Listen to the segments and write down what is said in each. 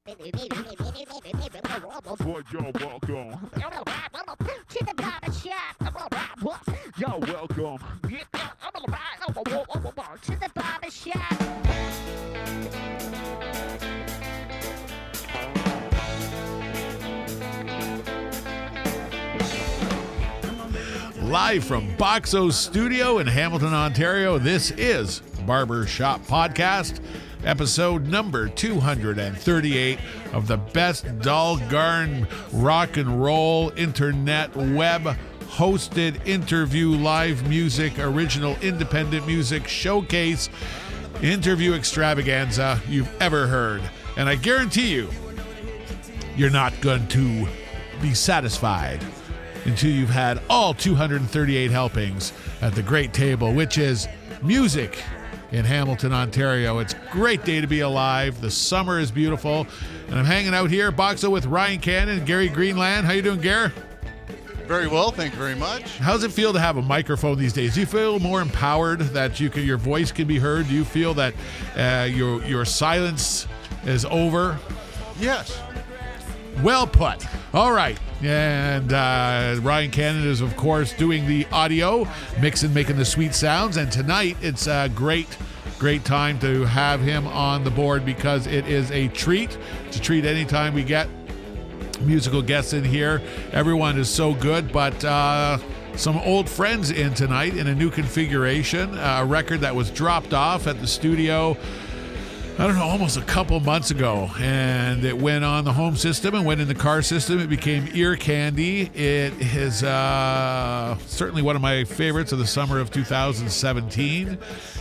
Well, you're welcome. To the barber shop. You're welcome. To the barber shop. Live from Boxo's studio in Hamilton, Ontario, this is Barber Shop Podcast, episode number 238 of the best doggone rock and roll internet web hosted interview live music original independent music showcase interview extravaganza you've ever heard. And I guarantee you, you're not going to be satisfied until you've had all 238 helpings at the great table, which is music in Hamilton, Ontario. It's a great day to be alive. The summer is beautiful. And I'm hanging out here, Boxo, with Ryan Cannon and Gary Greenland. How you doing, Gary? Very well, thank you very much. How's it feel to have a microphone these days? Do you feel more empowered that your voice can be heard? Do you feel that your silence is over? Yes. Well put. All right. And Ryan Cannon is, of course, doing the audio, making the sweet sounds. And tonight, it's a great time to have him on the board because it is a treat. It's a treat anytime we get musical guests in here. Everyone is so good, but some old friends in tonight in a new configuration, a record that was dropped off at the studio, I don't know, almost a couple months ago, and it went on the home system and went in the car system. It became ear candy. It is certainly one of my favorites of the summer of 2017.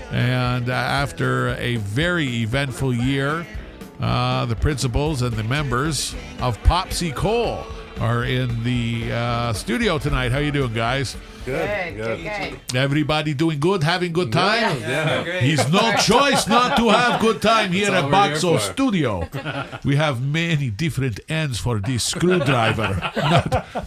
And after a very eventful year, the principals and the members of Poppsy Cole are in the studio tonight. How you doing, guys? Good. Everybody doing good, having good time? Yeah. He's no choice not to have good time here at Boxo Studio. We have many different ends for this screwdriver.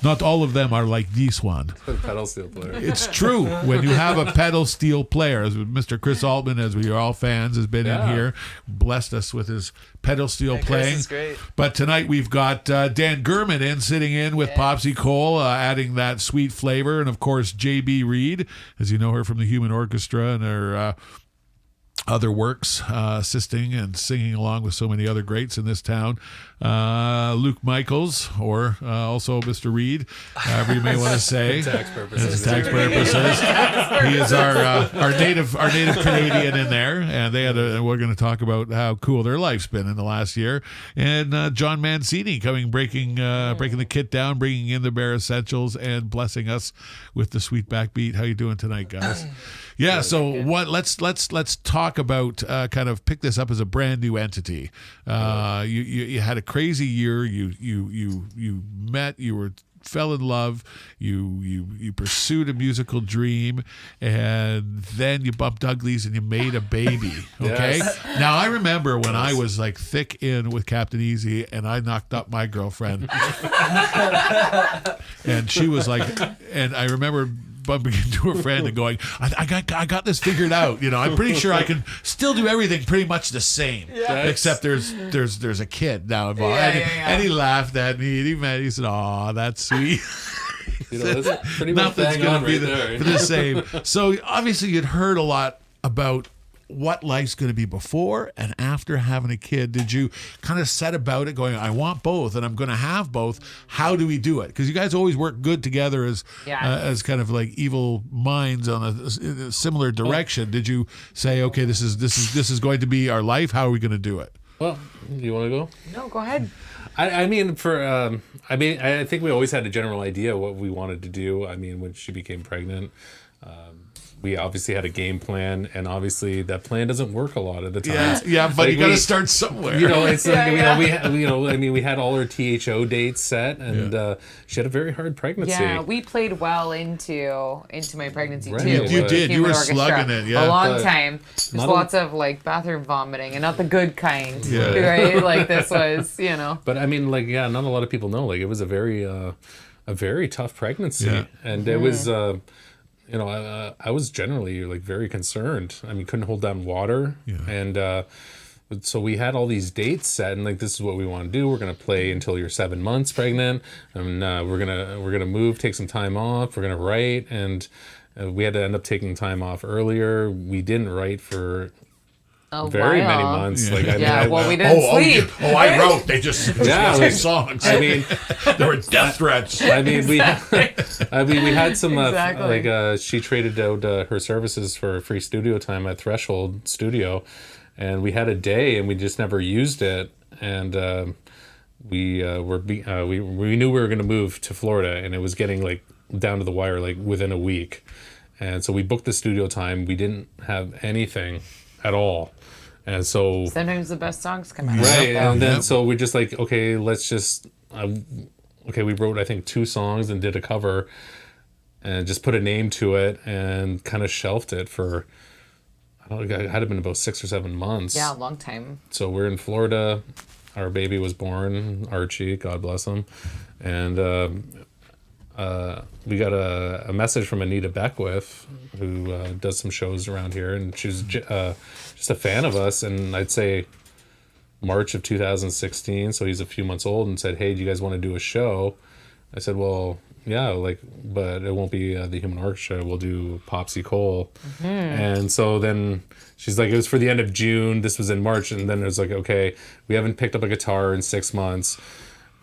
Not all of them are like this one. Pedal steel player. It's true. When you have a pedal steel player, as Mr. Chris Altman, as we are all fans, has been in here, blessed us with his pedal steel playing. Chris is great. But tonight we've got Dan Gurman sitting in with Poppsy Cole, adding that sweet flavor, and of course J.B. Reed, as you know her from the Human Orchestra and her other works, assisting and singing along with so many other greats in this town. Luke Michaels, or also Mr. Reed, however you may want to say. For tax purposes. He is our native Canadian in there, and we're going to talk about how cool their life's been in the last year. And John Mancini breaking the kit down, bringing in the bare essentials, and blessing us with the sweet backbeat. How you doing tonight, guys? Yeah. So let's talk about kind of pick this up as a brand new entity. You had a crazy year. You met. You fell in love. You pursued a musical dream, and then you bumped uglies and you made a baby. Okay. Yes. Now I remember when I was like thick in with Captain Easy, and I knocked up my girlfriend, and she was like, and I remember bumping into a friend and going, I got this figured out. I'm pretty sure I can still do everything pretty much the same, except there's a kid now involved. And he laughed at me. And he said, "Aw, that's sweet." That's pretty much Nothing's going to be there. the same. So obviously you'd heard a lot about what life's going to be before and after having a kid. Did you kind of set about it going, I want both and I'm going to have both? How do we do it? Because you guys always work good together as kind of like evil minds on a similar direction. Did you say, okay, this is going to be our life? How are we going to do it? Well, do you want to go? No, go ahead. I think we always had a general idea what we wanted to do. I mean, when she became pregnant, we obviously had a game plan, and obviously that plan doesn't work a lot of the time. Yeah, but you got to start somewhere. It's we had all our THO dates set, and she had a very hard pregnancy. Yeah, we played well into my pregnancy Right. too. You did. You Human were Orchestra. slugging it. Yeah, a long But time. There's not lots of like bathroom vomiting, and not the good kind. Yeah. Right? Like this was, But I mean, not a lot of people know. Like, it was a very tough pregnancy, and it was. I was generally like very concerned. I mean, couldn't hold down water, and So we had all these dates set, and like, this is what we want to do. We're gonna play until you're 7 months pregnant, and we're gonna move, take some time off. We're gonna write, and we had to end up taking time off earlier. We didn't write for very many months. Yeah. Like, I mean, Well, we didn't sleep. I wrote. They just Yeah, like like- songs. I mean, there were death threats. I mean, we had some Exactly. she traded out her services for free studio time at Threshold Studio, and we had a day and we just never used it, and we knew we were going to move to Florida, and it was getting like down to the wire like within a week, and so we booked the studio time. We didn't have anything at all, and so Sometimes the best songs come out. right, and then Yep. so we just like, okay, let's just we wrote I think 2 songs and did a cover and just put a name to it and kind of shelved it for, I don't know, it had been about 6 or 7 months. Yeah, a long time. So we're in Florida. Our baby was born, Archie, God bless him, and we got a message from Anita Beckwith, who does some shows around here, and she's just a fan of us. And I'd say March of 2016, so he's a few months old, and said, "Hey, do you guys want to do a show?" I said, "Well, yeah, like, but it won't be the Human Orchestra. We'll do Poppsy Cole." And so then she's like, it was for the end of June. This was in March, and then it was like, okay, we haven't picked up a guitar in 6 months.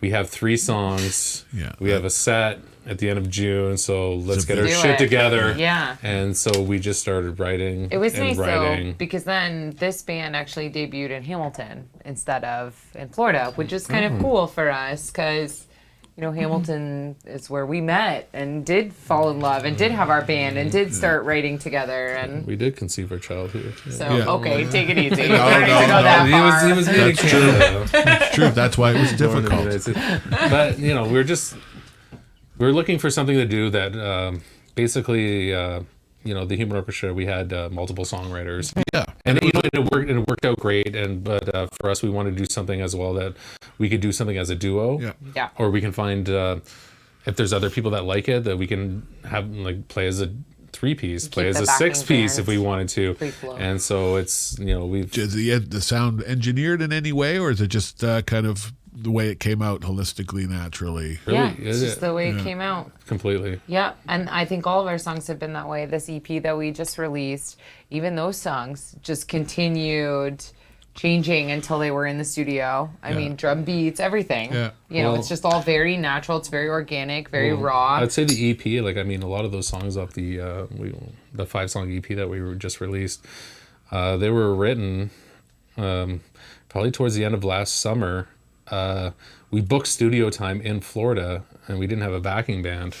We have 3 songs. Yeah. We have a set at the end of June, so let's get our Do shit it. together. Yeah. And so we just started writing. It was and nice writing. though, because then this band actually debuted in Hamilton instead of in Florida, which is kind of cool for us because, you know, Hamilton is where we met and did fall in love and did have our band and did start writing together. And We did conceive our child here. Yeah. so, Yeah. okay, take it easy. No, We're not no, gonna go no. that He far. was That's true. It's true. That's why it was difficult. But you know, we're looking for something to do that basically, you know, the Human Orchestra, we had multiple songwriters, Yeah. and you know, it worked out great. And but for us, we wanted to do something as well that we could do something as a duo, Yeah. Yeah. or we can find if there's other people that like it, that we can have like play as a 3-piece, play as the a backing 6-piece if band we wanted to. free flow. And so it's, you know, we've Is the sound engineered in any way, or is it just kind of the way it came out holistically, naturally? Yeah, really it's just the way it came out. completely. Yeah, and I think all of our songs have been that way. This EP that we just released, even those songs just continued changing until they were in the studio. I mean, drum beats, everything. Yeah. You know, Well- it's just all very natural. It's very organic, very raw. I'd say the EP, like, I mean, a lot of those songs off the 5-song EP that we just released, they were written probably towards the end of last summer. We booked studio time in Florida, and we didn't have a backing band.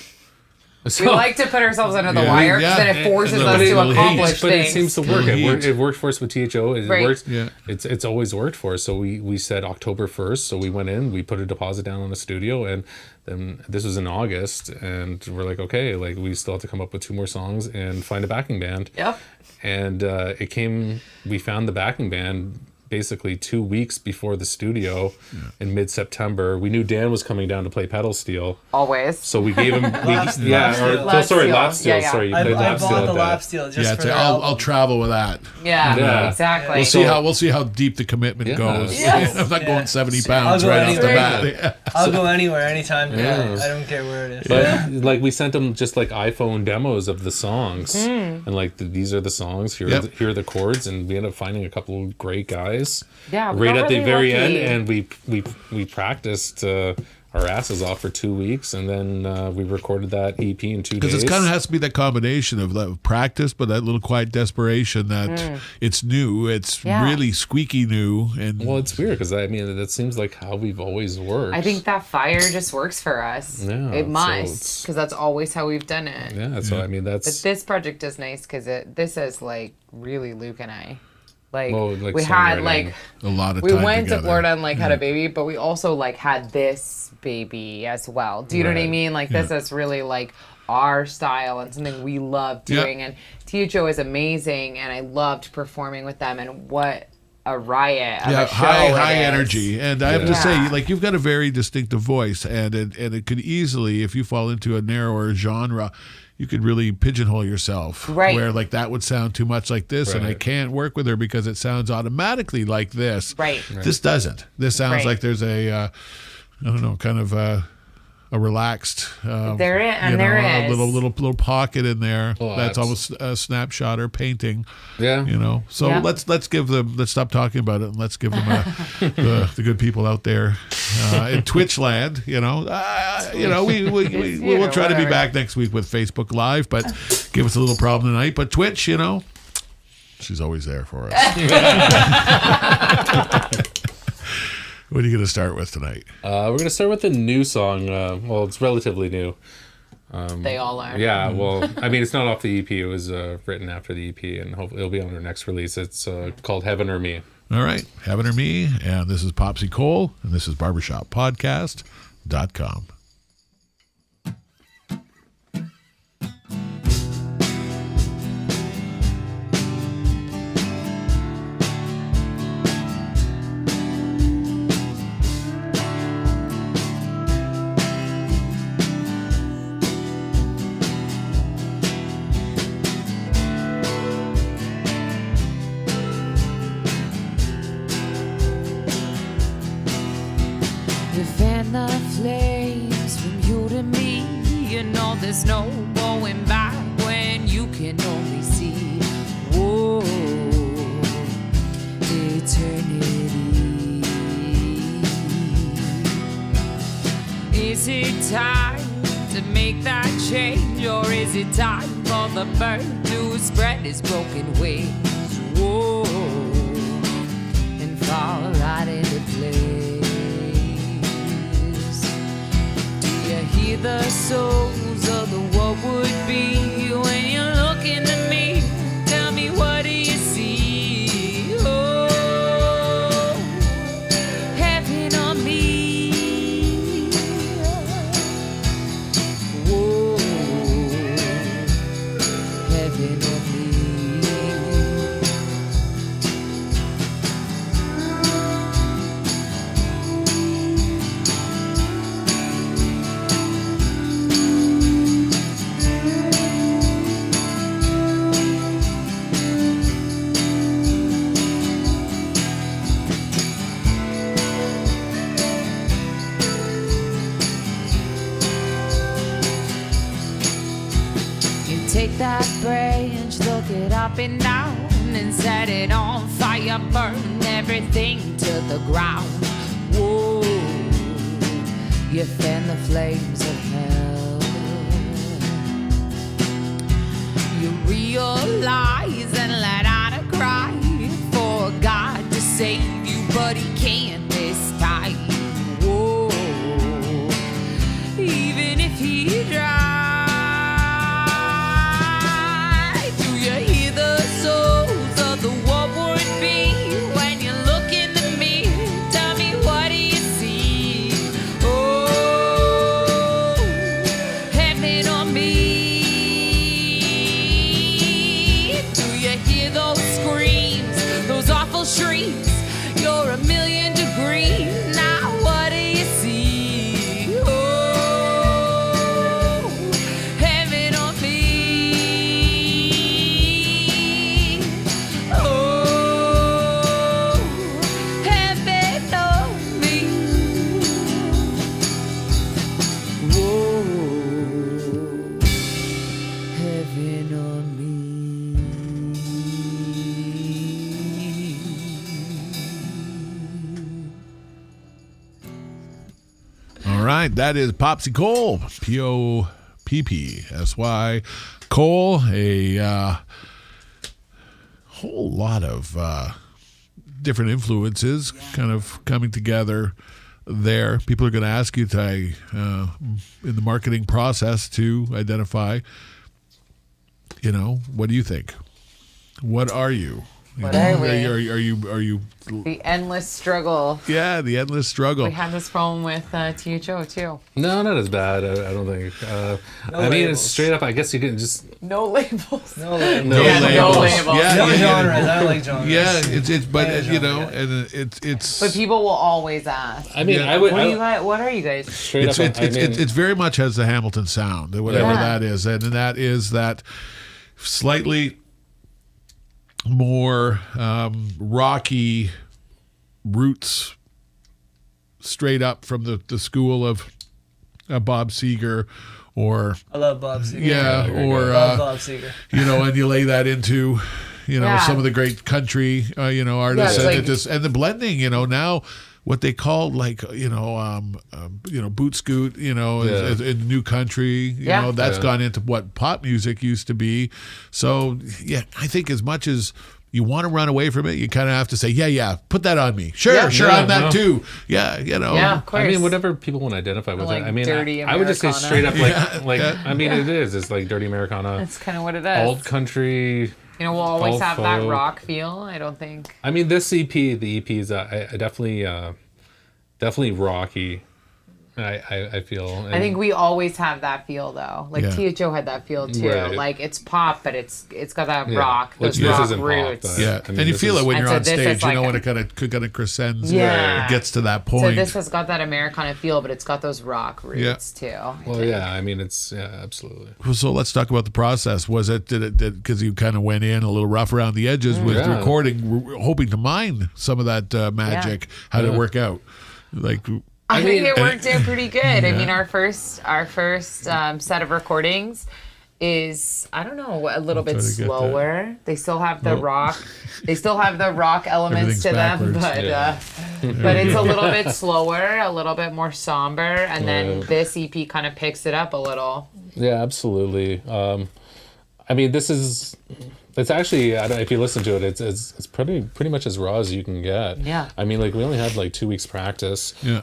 So, We like to put ourselves under the Yeah. wire because Yeah. then it forces And us the to little accomplish heat. but things. it seems to work. Little It worked for us with THO. It Right. works. Yeah. It's always worked for us. So we said October 1st. So we went in, we put a deposit down on the studio, and then this was in August, and we're like, okay, like, we still have to come up with 2 more songs and find a backing band. Yep. And we found the backing band basically 2 weeks before the studio in mid-September. We knew Dan was coming down to play pedal steel, Always. so we gave him Lap steel. Lap steel. lap steel. Yeah, yeah. Sorry, you I played lap bought steel the at lap that. steel just Yeah, for their I'll album. travel with that. Yeah, Yeah. exactly. We'll see how deep the commitment Yeah. goes. Yes. I'm not Yeah. going 70 pounds I'll go right off the anywhere. bat. I'll go anywhere, anytime. Yeah. I don't care where it is. But like, we sent them just like iPhone demos of the songs, and like, these are the songs. Here, Yep. here are the chords, and we ended up finding a couple of great guys. Yeah, we right got at the really very lucky. end, and we practiced our asses off for 2 weeks, and then we recorded that EP in 2 days. Because it kind of has to be that combination of that practice, but that little quiet desperation that it's new. It's Yeah. really squeaky new. And Well, it's weird because I mean, that seems like how we've always worked. I think that fire just works for us. Yeah, It so must, it's- because that's always how we've done it. Yeah, so I mean, But that's this project is nice because this is like really Luke and I. Like, Well, like we had songwriting. like a lot of we time went together. to Florida and like had a baby, but we also like had this baby as well. Do you know what I Right. mean? Like this is really like our style and something we love Yeah. doing. And THO is amazing, and I loved performing with them. And what a riot of Yeah, a show high it is. energy, and I have to say, Yeah. like, you've got a very distinctive voice, and it could easily, if you fall into a narrower genre, you could really pigeonhole yourself. Right. Where like that would sound too much like this, and I Right. can't work with her because it sounds automatically like this. Right. This doesn't. This sounds Right. like there's a, I don't know, kind of a relaxed, There is, and you know, there a is. little pocket in there. Oh, That's that's- almost a snapshot or painting. Yeah. You know, so Yeah. let's stop talking about it and let's give them the good people out there in Twitch land. You know, we will try to be whatever. back next week with Facebook Live, but give us a little problem tonight. But Twitch, you know, she's always there for us. What are you going to start with tonight? We're going to start with a new song. Well, it's relatively new. They all are. Yeah, well, I mean, it's not off the EP. It was written after the EP, and hopefully it'll be on our next release. It's called Heaven or Me. All right, Heaven or Me, and this is Poppsy Cole, and this is BarbershopPodcast.com. You fan the flames from you to me. You know there's no going back when you can only see. Whoa, eternity. Is it time to make that change, or is it time for the bird to spread his broken wings? Whoa, and fall right into place. You hear the souls of the what would be when you look into me. Tell me, what do you see? Oh, heaven on me. Whoa, heaven on me. You take that branch, look it up and down, and set it on fire, burn everything to the ground. Whoa, you fan the flames of hell. You realize and let out a cry for God to save you, but he can't this time. Whoa, even if he tried. Do you hear the souls of the what would be when you look in the mirror? Tell me, what do you see? Oh, heaven on me. Do you hear those screams, those awful shrieks? You're a million degrees. Now what do you see? Oh, heaven on me. Oh, heaven on me. Whoa, heaven on me. All right, that is Poppsy Cole, Poppsy Cole, a whole lot of different influences kind of coming together there. People are going to ask you today in the marketing process to identify, you know, what do you think? What are you? What are we? Are you? The endless struggle. Yeah, the endless struggle. We had this problem with THO too. No, not as bad. I don't think. I mean, labels. it's straight up. I guess you can just No labels. No labels. No Yeah, labels. no labels. Yeah, No yeah, genres. yeah. I don't like genres. Yeah, it's but Yeah, you know, yeah. and it's. But people will always ask. I mean, Yeah. I would. What I do would- you guys? What are you guys? straight It's, up. it's, I it's, mean, it's very much has the Hamilton sound, whatever Yeah. that is, and that is that slightly more rocky roots, straight up from the school of Bob Seger, or I love Bob Seger. yeah, or Love Bob Seger. you know, and you lay that into, you know, Yeah. some of the great country, artists, it's and, like- and the blending, you know, now what they call like, boot scoot, you know, Yeah. in new country, you Yeah. know, that's Yeah. gone into what pop music used to be. So yeah, I think as much as you want to run away from it, you kind of have to say, yeah, put that on me. Sure, Yeah. sure, Yeah, I'm that no. too. Yeah, you know. Yeah, of course. I mean, whatever people want to identify with Like it. I mean, dirty I would just say Americana. straight up, like, Yeah. I mean, it is. It's like dirty Americana, That's kind of what it is. old country. You know, we'll always alt have that folk. rock feel. I don't think. I mean, this EP, the EP is I definitely rocky. I feel. I think we always have that feel though. Like Yeah. THO had that feel too. Right. Like it's pop, but it's got that Yeah. rock, Which those this rock isn't pop, roots. but- Yeah, I mean, and you this feel is- it when And you're so on this is stage, you know, like when a- it kind of crescends, Yeah. gets to that point. So this has got that Americana feel, but it's got those rock roots too. I Well, think. yeah. I mean, it's absolutely. So let's talk about the process. Was it because you kind of went in a little rough around the edges with Yeah. recording, hoping to mine some of that magic? How did it work out? Like, I mean- think it worked out pretty good. I mean, our first set of recordings is, I don't know, a little bit try to get slower. They still have the rock. They still have the rock elements to them, Everything's but Yeah. but it's a little bit slower, a little bit more somber, and then Yeah. this EP kind of picks it up a little. Yeah, absolutely. I mean, it's actually, if you listen to it, it's pretty much as raw as you can get. Yeah. I mean, like we only had like 2 weeks practice. Yeah.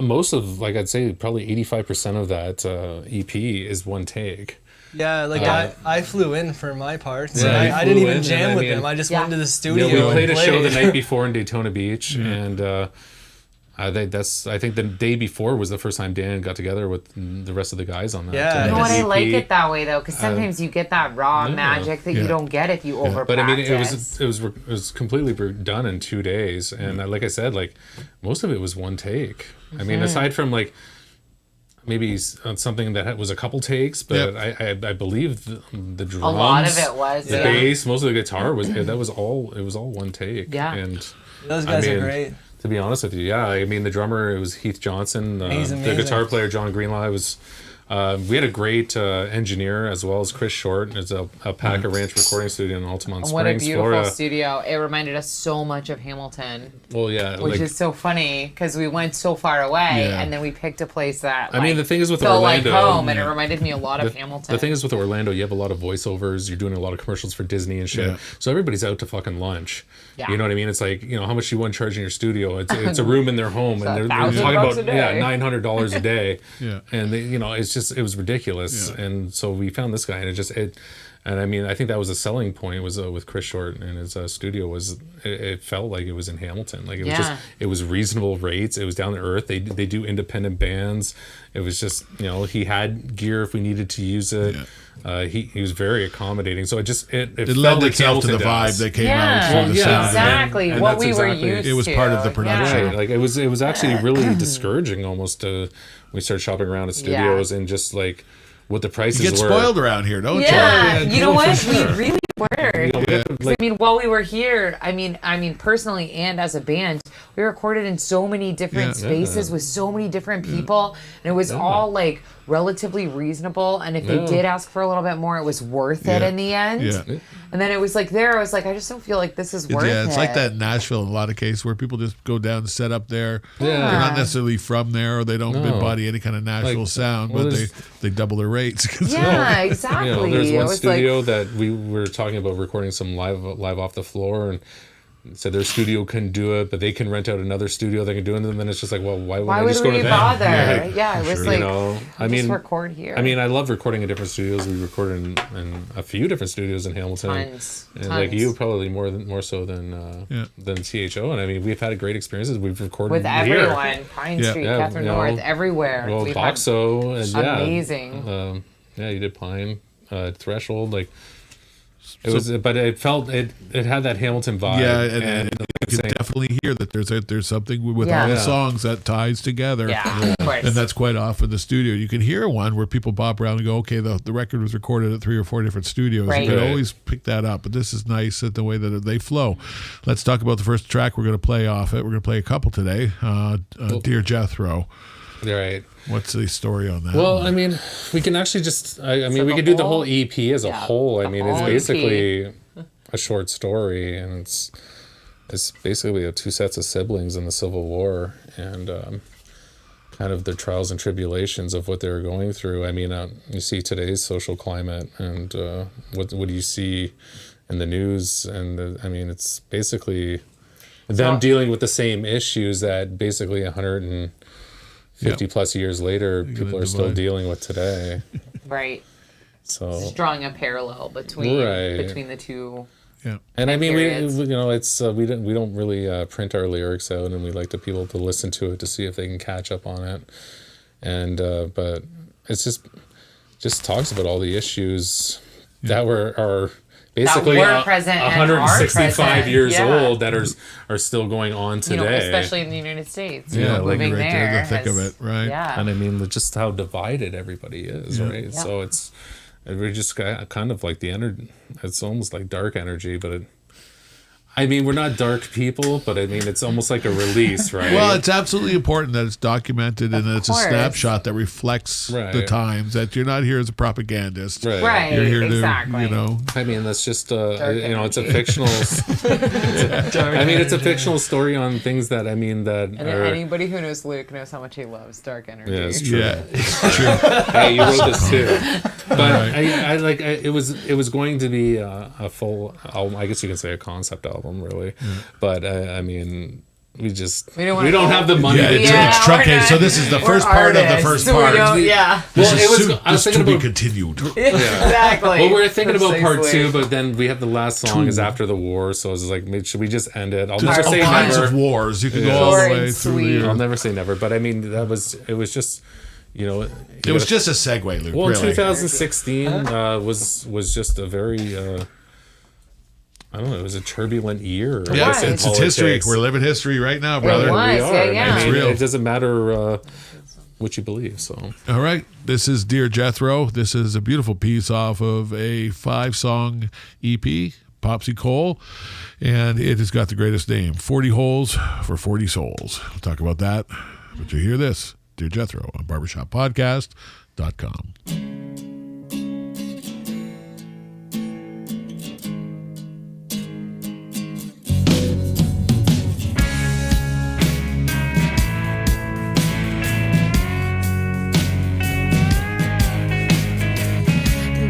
Most of, like I'd say probably 85% of that EP is one take. Yeah, like I flew in for my parts. Yeah, and you I didn't flew even in, and jam I with mean- them. I just Yeah. went to the studio. We played and a show the played. night before in Daytona Beach, and I think the day before was the first time Dan got together with the rest of the guys on that. Yeah. You know what? I EP. like it that way though, because sometimes you get that raw yeah. magic that Yeah. you don't get if you over But I mean, practice. it was completely done in 2 days, and like I said, like most of it was one take. I mean, aside from like maybe something that was a couple takes, but I believe the drums, a lot of it was. the Yeah. bass, most of the guitar was it was all one take. Yeah. And Those guys I mean, are great. to be honest with you, yeah, I mean the drummer, it was Heath Johnson. He's The amazing. guitar player John Greenlaw was. We had a great engineer as well as Chris Short. It's a Packer Ranch recording studio in Altamont What a Springs, beautiful Florida. studio. It reminded us so much of Hamilton, Well, yeah, which like, is so funny because we went so far away Yeah. and then we picked a place that I mean, the thing is with felt Orlando, like home, and it reminded me a lot of the, Hamilton. the thing is with Orlando, you have a lot of voiceovers. You're doing a lot of commercials for Disney and shit. Yeah. So everybody's out to fucking lunch. Yeah. You know what I mean? It's like, you know, how much you want to charge in your studio? It's a room in their home, and they're $1,000 talking about a day. $900 a day. Yeah. And they, you know, it was ridiculous. Yeah. And so we found this guy, and and I mean, I think that was a selling point was with Chris Short and his studio was it felt like it was in Hamilton. Like it was Yeah. it was reasonable rates. It was down to earth. They do independent bands. It was just, you know, he had gear if we needed to use it. He was very accommodating. So it it felt led like itself to the Hamilton vibe does. that came yeah, out through the yeah, sound. exactly. and what that's we were exactly- used to. It was part of the production. Right. Like it was actually really discouraging almost to we started shopping around at studios and just like what the prices You get were. spoiled around here, don't Yeah, you? you know for what? sure. We really were. Yeah. I mean, while we were here, I mean, personally and as a band, we recorded in so many different Yeah. spaces with so many different people, and it was all like relatively reasonable. And if they Yeah. did ask for a little bit more, it was worth it Yeah. in the end. Yeah. And then it was like I was like, I just don't feel like this is worth it. Yeah, it's like that in Nashville in a lot of cases where people just go down and set up there. Yeah. They're not necessarily from there or they don't No. embody any kind of Nashville Like, sound, well, but there's- they double their rates. Yeah, exactly. You know, there's It one was studio that we were talking about recording some live off the floor, and said their studio couldn't do it, but they can rent out another studio that can do it. And then it's just like, well, why Why wouldn't I would just go to we them? bother? Yeah. Yeah, it was Sure. like, You know, I just mean, record here. I mean, I love recording in different studios. We recorded in a few different studios in Hamilton. Tons. And like you, probably more so than THO. And I mean, we've had great experiences. We've recorded with here. everyone, Pine Yeah. Street, Yeah, Catherine you know, North, everywhere. Well, We've had Boxo, and yeah, amazing. yeah, you did Pine, Threshold, like it was, but it felt it had that Hamilton vibe. Yeah, and you can saying- definitely hear that there's something with Yeah. all the Yeah. songs that ties together. Yeah, of course. And that's quite often the studio. You can hear one where people bop around and go, okay, the record was recorded at 3 or 4 different studios. Right. You can Right. always pick that up. But this is nice at the way that they flow. Let's talk about the first track we're going to play off it. We're going to play a couple today. Dear Jethro. You're right. What's the story on that? Well, I mean, we can actually just. I mean, we the could do the whole- whole EP as a yeah, whole. I the mean, it's whole EP. basically a short story, and it's basically 2 sets of siblings in the Civil War, and kind of their trials and tribulations of what they were going through. I mean, you see today's social climate, and what do you see in the news? And I mean, it's basically them dealing with the same issues that basically 150 plus years later, people are still divide. dealing with today. Right. So, Just drawing a parallel between Right. the two. yeah. and I mean, periods. you know, it's we don't really print our lyrics out, and we like the people to listen to it to see if they can catch up on it. And but it's just talks about all the issues that are basically were present and are 165 present. years Yeah. old that are still going on today. You know, especially in the United States. Yeah, like moving right there in the there thick of has- it, right? Yeah. And I mean, just how divided everybody is, right? Yeah. So we're just kind of like the energy. It's almost like dark energy, but I mean, we're not dark people, but I mean, it's almost like a release, right? Well, it's absolutely important that it's documented and that it's a course. snapshot that reflects the Right. times, that you're not here as a propagandist. right. Right. You're here Exactly. to, you know, I mean, that's just you know, it's a energy. fictional. I mean, it's a fictional story on things that I mean that And are. anybody who knows Luke knows how much he loves dark energy. Yeah, it's true. yeah, it's true. Hey, you wrote this too. But it was going to be a full album. I guess you can say a concept album, really. But I mean, we don't don't have the money Yeah, to it's, do Yeah, it's we're truncated. not- So this is the We're first part of the artists, first so we part. don't- yeah. This Well, is it was- soon- I was this to thinking be about- continued. Exactly. Well, we were thinking about part Precisely. 2, but then we have the last song is after the war, so I was like, should we just end it? I'll There's never all say kinds never. of wars. You can go Yeah. all the Short way and through sweet. the. I'll never say never, but I mean, it was just, you know, It was just a segue, Luke. well, really. 2016 was just a very, I don't know, it was a turbulent year. I Yeah, guess, in it's history. politics. We're living history right now, brother. was. We are. Yeah. I mean, real. it doesn't matter what you believe. So All right. This is Dear Jethro. This is a beautiful piece off of a 5-song EP, Poppsy Cole, and it has got the greatest name, 40 Holes for 40 Souls. We'll talk about that. But you hear this, Dear Jethro, on barbershoppodcast.com.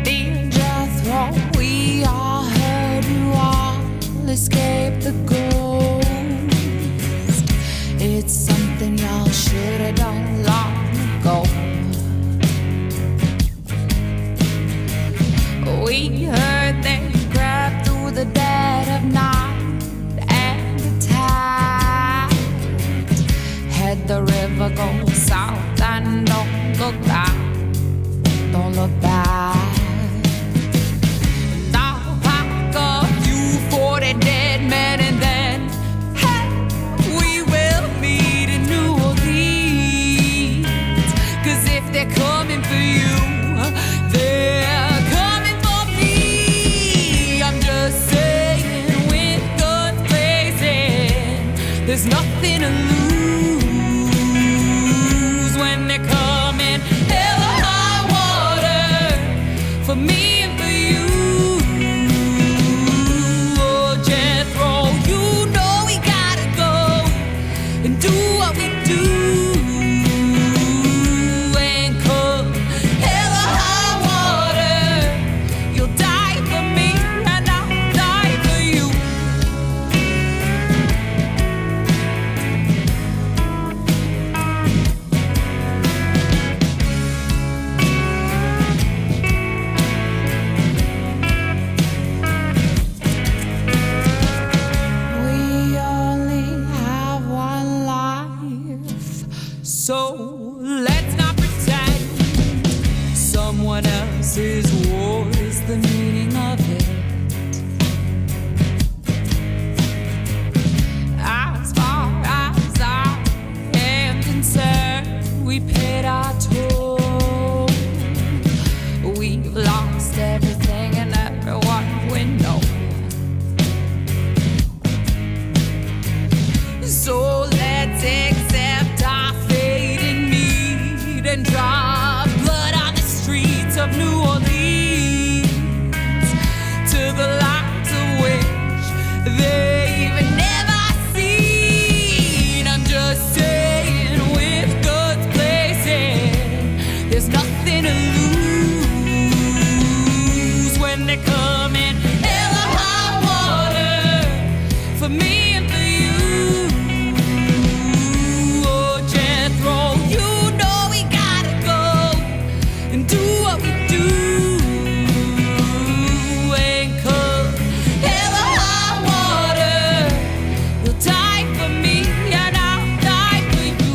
Dear Jethro, we all heard you all escape the ghost. It's something y'all should have done long ago. We heard they grabbed through the dead of night and the tide. Had the river go south and don't look back. Don't look back. I'll pack a few 40 dead men and then, hey, we will meet in New Orleans. 'Cause if they're coming for you, they're coming for me. I'm just saying, with guns blazing, there's nothing to lose when they're coming. Hell or high water, for me and for you. Oh, Jethro, you know we gotta go and do what we do. And come hell or high water, you'll die for me and I'll die for you. So let's not pretend someone else's war is the meaning of it. As far as I am concerned, we paid our toll. We've lost everything and everyone we know. So let's accept our fate and meet and draw blood on the streets of New Orleans, to the lights of which they've never seen. I'm just saying, with God's blessing, there's nothing to lose when they come in hell or high water for me and for you. Oh, Jethro, you know we gotta go and do what we do. And come hell or high water, you'll die for me and I'll die for you.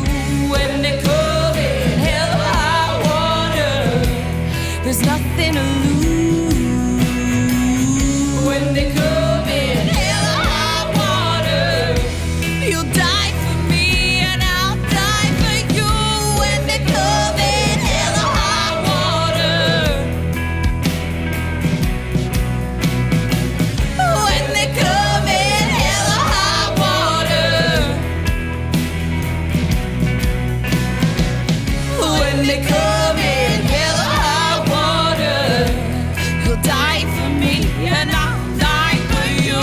When they come in hell or high water, there's nothing to lose. When they come in hell or high water, you'll die for me and I'll die for you. When they come in hell or high water, when they come in hell or high water, when they come in hell or high water, you'll die for me and I'll die for you.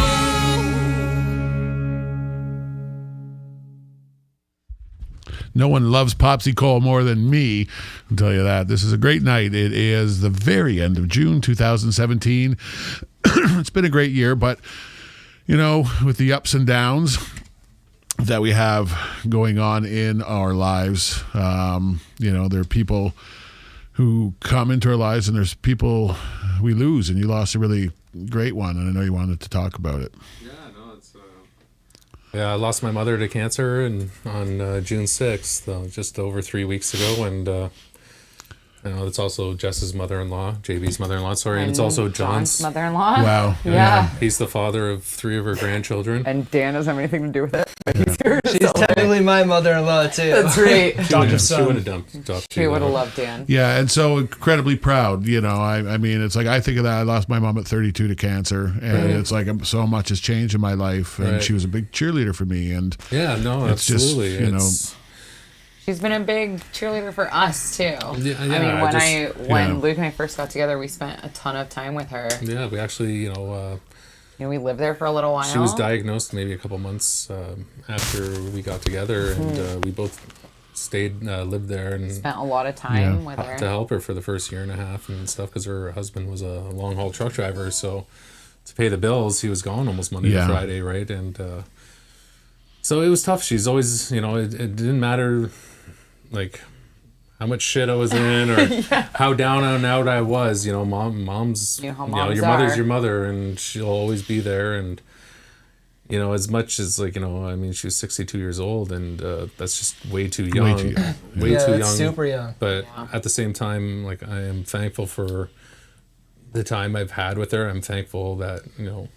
No one loves Poppsy Cole more than me. I'll tell you that. This is a great night. It is the very end of June 2017. It's been a great year, but, you know, with the ups and downs that we have going on in our lives, you know, there are people who come into our lives and there's people we lose, and you lost a really great one, and I know you wanted to talk about it. Yeah, I lost my mother to cancer on June 6th, just over 3 weeks ago, and you know, it's also Jess's mother-in-law, JB's mother-in-law, sorry, and it's also John's mother-in-law. Wow. Yeah. He's the father of 3 of her grandchildren. And Dan doesn't have anything to do with it, but he's here. She's technically my mother-in-law too. That's right. She would have dumped She would have loved Dan. Yeah, and so incredibly proud. You know, I mean, it's like I think of that. I lost my mom at 32 to cancer, and it's like so much has changed in my life, and she was a big cheerleader for me. And Yeah, no, it's absolutely. just, you know, She's been a big cheerleader for us too. Yeah, I mean, when Yeah. Luke and I first got together, we spent a ton of time with her. yeah, we actually, you know, We lived there for a little while. she was diagnosed maybe a couple months after we got together, and we both lived there and Spent a lot of time with her. to help her for the first year and a half and stuff, because her husband was a long haul truck driver, so to pay the bills he was gone almost Monday to Friday, right? And so it was tough. She's always, you know, it didn't matter like how much shit I was in or how down and out I was, you know, mom's You know how you know, moms your mother's are. your mother, and she'll always be there. And you know, as much as, like, you know, I mean, she was 62 years old, and that's just way too young. Way too young. Yeah, that's super young. But at the same time, like, I am thankful for the time I've had with her. I'm thankful that, you know,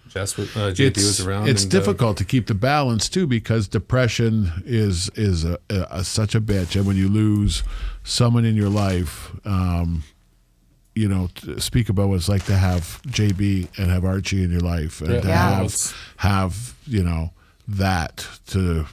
JB was around. It's difficult to keep the balance too, because depression is such a bitch, and when you lose someone in your life, you know, to speak about what it's like to have JB and have Archie in your life, and to have you know that to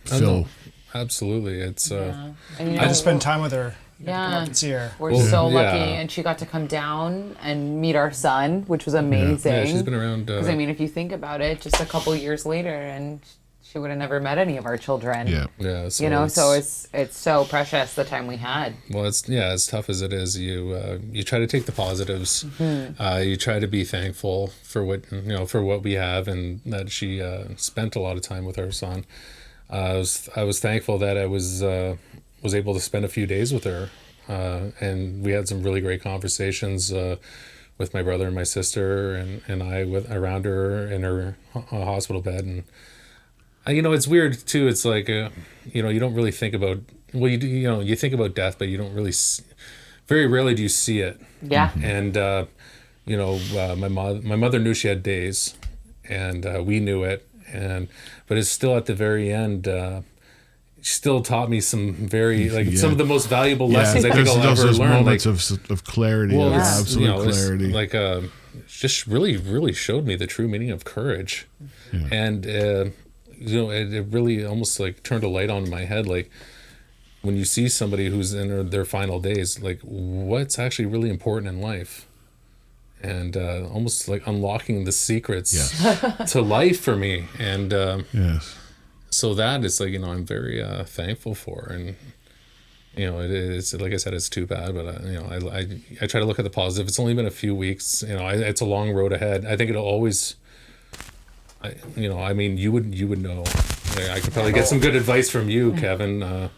fill. Absolutely, it's. And, you know, I just spend time with her. Yeah, To see her. we're so lucky, and she got to come down and meet our son, which was amazing. Yeah, she's been around. Because I mean, if you think about it, just a couple years later, and she would have never met any of our children. Yeah. So you know, so it's so precious the time we had. Well, it's as tough as it is. You try to take the positives. You try to be thankful for what we have, and that she spent a lot of time with our son. I was thankful that I was able to spend a few days with her, and we had some really great conversations with my brother and my sister and I around her in her hospital bed, and It's weird too. It's like, you don't really think about, well, you think about death, but you don't really, very rarely do you see it. Yeah. And, my mother knew she had days, and we knew it. But it's still at the very end, she still taught me some some of the most valuable lessons I think I'll ever those learn. Moments of clarity, well, of absolute clarity. Like, just really, really showed me the true meaning of courage. Yeah. And, it really almost like turned a light on in my head. Like, when you see somebody who's in their final days, like, what's actually really important in life? And almost like unlocking the secrets to life for me. And so that is like, I'm very thankful for. And, it's, like I said, it's too bad, but, I try to look at the positive. It's only been a few weeks. It's a long road ahead. I think it'll always... you would know. I could probably get some good advice from you, Kevin. I'm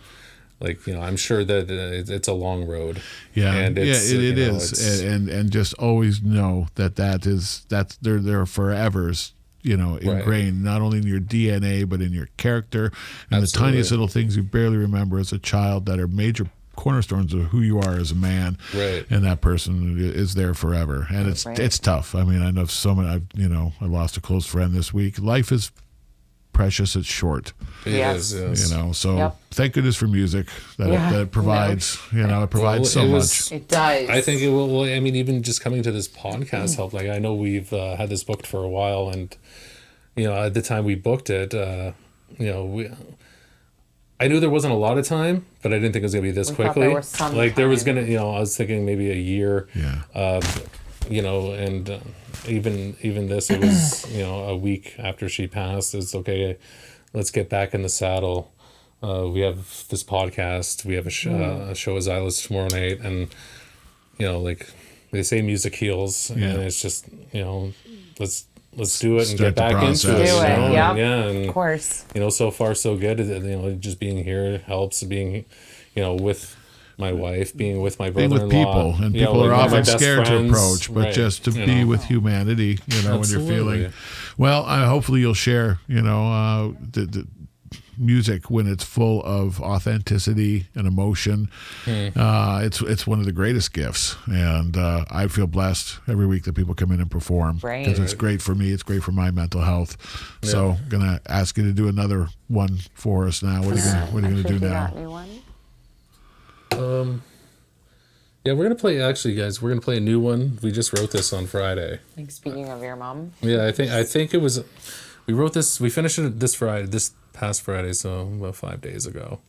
sure that it's a long road. Yeah, and it is, and just always know that's they're forevers. Ingrained not only in your DNA but in your character and the tiniest little things you barely remember as a child that are major cornerstones of who you are as a man. Right. And that person is there forever, and it's tough. I mean, I know so many. I lost a close friend this week. Life is precious. It's short. It is, yes. So thank goodness for music that it provides. It provides so much. It does. I think it will. I mean, even just coming to this podcast helped. Like, I know we've had this booked for a while, and at the time we booked it, I knew there wasn't a lot of time, but I didn't think it was gonna be this quickly. There was some there was gonna, I was thinking maybe a year. Yeah. And even this, it was a week after she passed. It's okay. Let's get back in the saddle. We have this podcast. We have a show as Islas tomorrow night, and like they say, music heals, and it's just let's do it and Start get back into it. And of course. So far so good. Just being here helps. Being, with my wife, being with my brother-in-law. Being with people, and people are often scared to approach, but right. just to be with humanity, when you're feeling. Well, hopefully you'll share, the music when it's full of authenticity and emotion. It's one of the greatest gifts, and I feel blessed every week that people come in and perform, because it's great for me. It's great for my mental health. So, gonna ask you to do another one for us now. What are you gonna do now? Yeah, we're gonna play. Actually, guys, we're gonna play a new one. We just wrote this on Friday. Like, speaking of your mom. Yeah, I think it was. We wrote this. We finished it this past Friday, so about 5 days ago.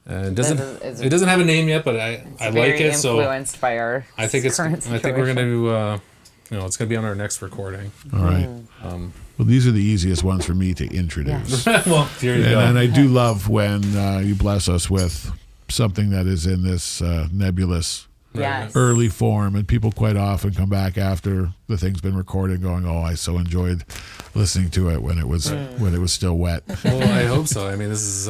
And it doesn't have a name yet, but I like it. So influenced by our. I think we're gonna do. It's gonna be on our next recording. All right. Well, these are the easiest ones for me to introduce. Well, here you go. And I do love when you bless us with something that is in this nebulous early form, and people quite often come back after the thing's been recorded going, I so enjoyed listening to it when it was still wet. Well, I hope so. I mean, this is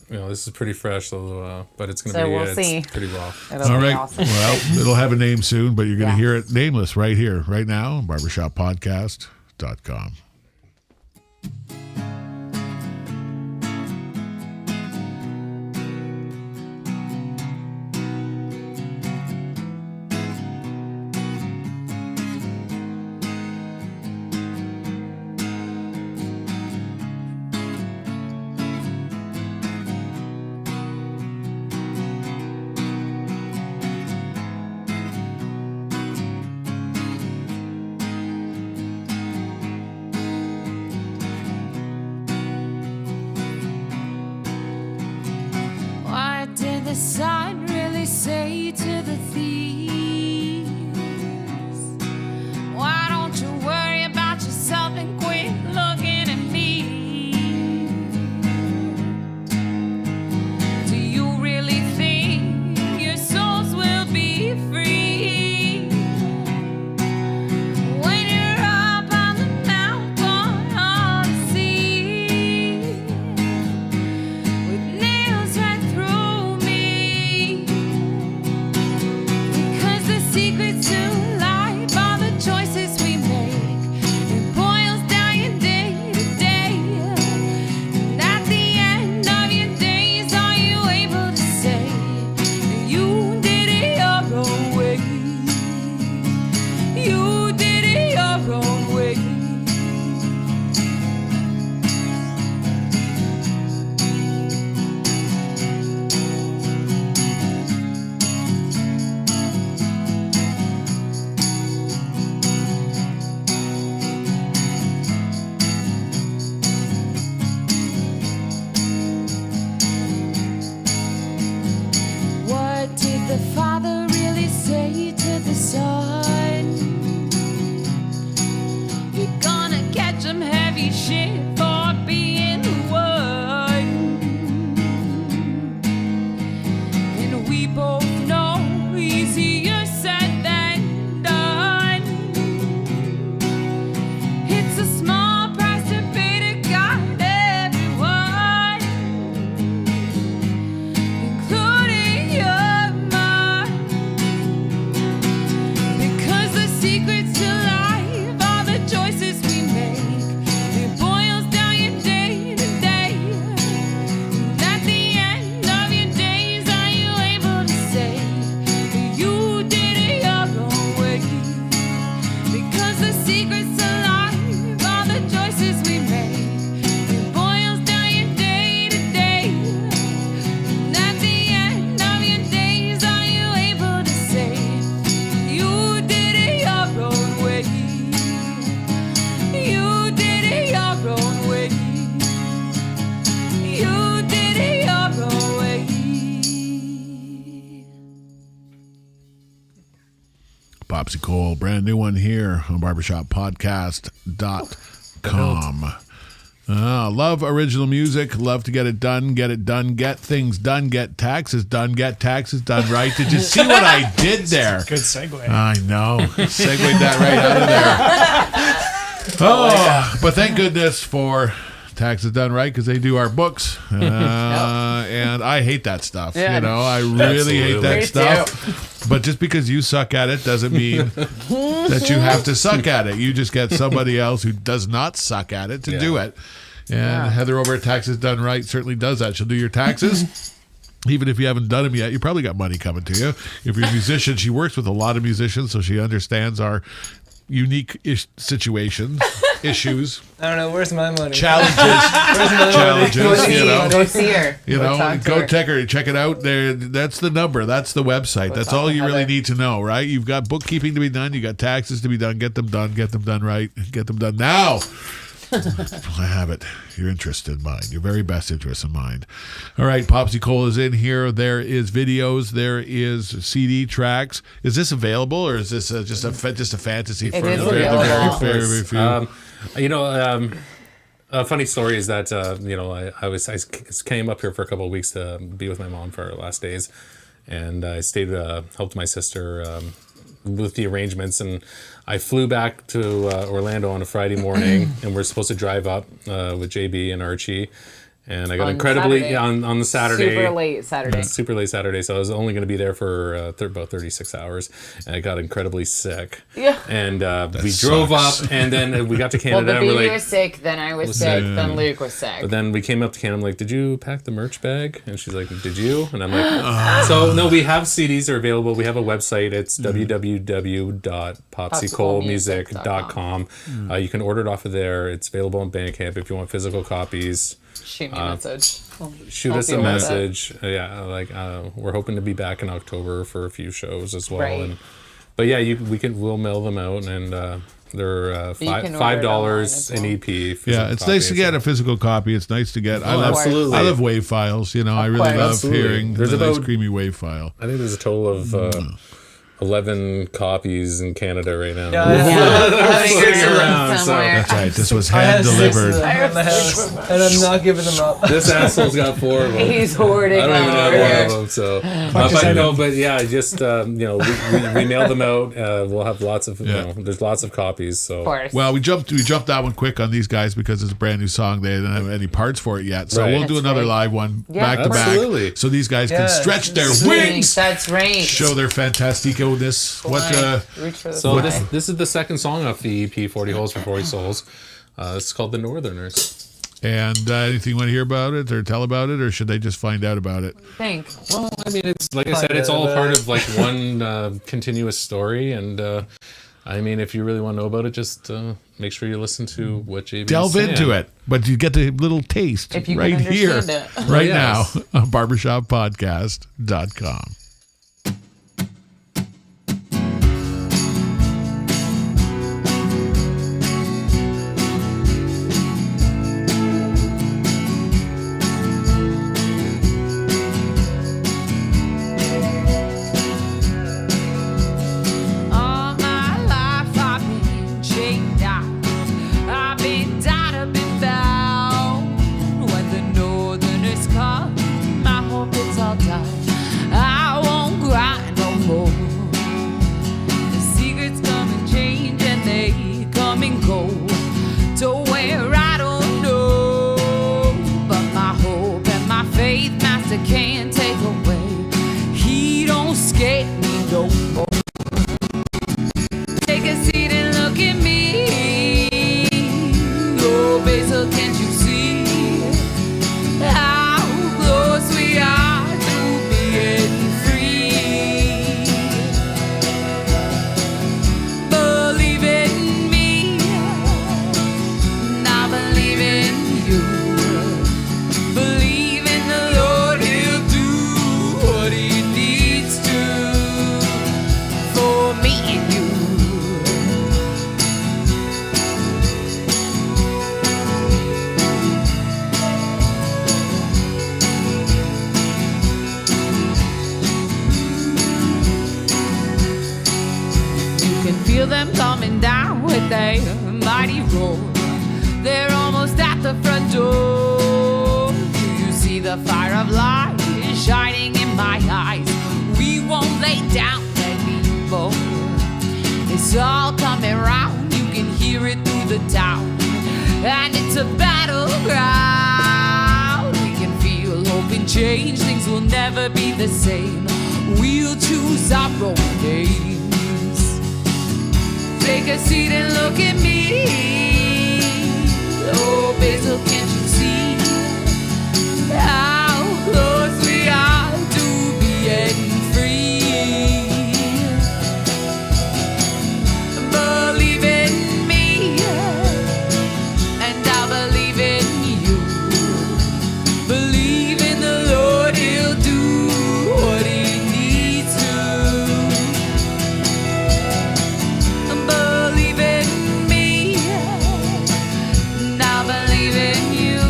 this is pretty fresh, but it's gonna be we'll see. It's pretty raw. All right. Awesome. Well, it'll have a name soon, but you're gonna hear it nameless right here, right now on barbershoppodcast.com. The sign really say to the thieves, why don't you worry about yourself and quit looking at me? Do you really think your souls will be free when you're up on the mountain on the sea with nails right through? Poppsy Cole. Brand new one here on barbershoppodcast.com. Love original music. Love to get it done. Get things done. Get taxes done right. Did you see what I did there? Good segue. I know. Segued that right out of there. But thank goodness for taxes done right, because they do our books. And I hate that stuff. Yeah. You know, I really hate that Me stuff. But just because you suck at it doesn't mean that you have to suck at it. You just get somebody else who does not suck at it to do it. And Heather over at Taxes Done Right certainly does that. She'll do your taxes. Even if you haven't done them yet, you probably got money coming to you. If you're a musician, she works with a lot of musicians, so she understands our unique situations, issues. I don't know. Where's my money? Challenges, you know. Go see her. You know, talk to go her. check it out. There, that's the number. That's the website. That's all you really need to know, right? You've got bookkeeping to be done. You got taxes to be done. Get them done. Get them done right. Get them done now. I have it. Your interest in mind. Your very best interest in mind. All right, Poppsy Cole is in here. There is videos. There is CD tracks. Is this available, or is this just a fantasy for is the available. very few? A funny story is that I came up here for a couple of weeks to be with my mom for our last days, and I stayed helped my sister with the arrangements, and I flew back to Orlando on a Friday morning, and we're supposed to drive up with JB and Archie. And I got incredibly on the Saturday. Super late Saturday. So I was only going to be there for about 36 hours. And I got incredibly sick. Yeah. And we drove up, and then we got to Canada. Well, the and baby we're was sick, then I was sick, then Luke was sick. But then we came up to Canada. I'm like, did you pack the merch bag? And she's like, did you? And I'm like, so no, we have CDs are available. We have a website. It's www.popsycolemusic.com. You can order it off of there. It's available on Bandcamp if you want physical copies. Shoot me a message. Shoot us a message. We're hoping to be back in October for a few shows as well. Right. We'll mail them out, and they're $5 an EP. Yeah, it's nice to get a physical copy. It's nice to get. I love WAV files. You know, I really love hearing the nice creamy WAV file. I think there's a total of 11 copies in Canada right now. Sitting around, so- That's right. This was I hand have 6 of delivered. them in the house, and I'm not giving them up. This asshole's got 4 of them. He's hoarding I don't even over have one here. of them, so. We mailed them out. We'll have lots of, there's lots of copies. So. Of course. Well, we jumped that one quick on these guys because it's a brand new song. They didn't have any parts for it yet, so Right. we'll do That's another right. live one Yeah. back to back, Absolutely. so these guys can stretch their wings, That's right. show their fantastico-ness. Reach for the So sky. this is the second song off the EP, 40 Holes for 40 Souls. It's called The Northerners. And anything you want to hear about it or tell about it, or should they just find out about it? Think. Well, I mean, it's like I said, it's all part of like one continuous story. And if you really want to know about it, just make sure you listen to what JB Delve into it, but you get the little taste If you right can here, understand it. right Yes. now on barbershoppodcast.com. All my life I've been chained out. I've been down, I've been found. When the Northerners come, my hope it's all done. I a mighty roar. They're almost at the front door. Do you see the fire of light shining in my eyes? We won't lay down anymore. It's all coming round. You can hear it through the town. And it's a battleground. We can feel hope and change. Things will never be the same. We'll choose our own names. Take a seat and look at me. Oh, Basil, can't you see how close we are to being free? Believe in me, and I'll believe in you. Believe in the Lord, He'll do what He needs to. Believe in me, and I'll believe in you.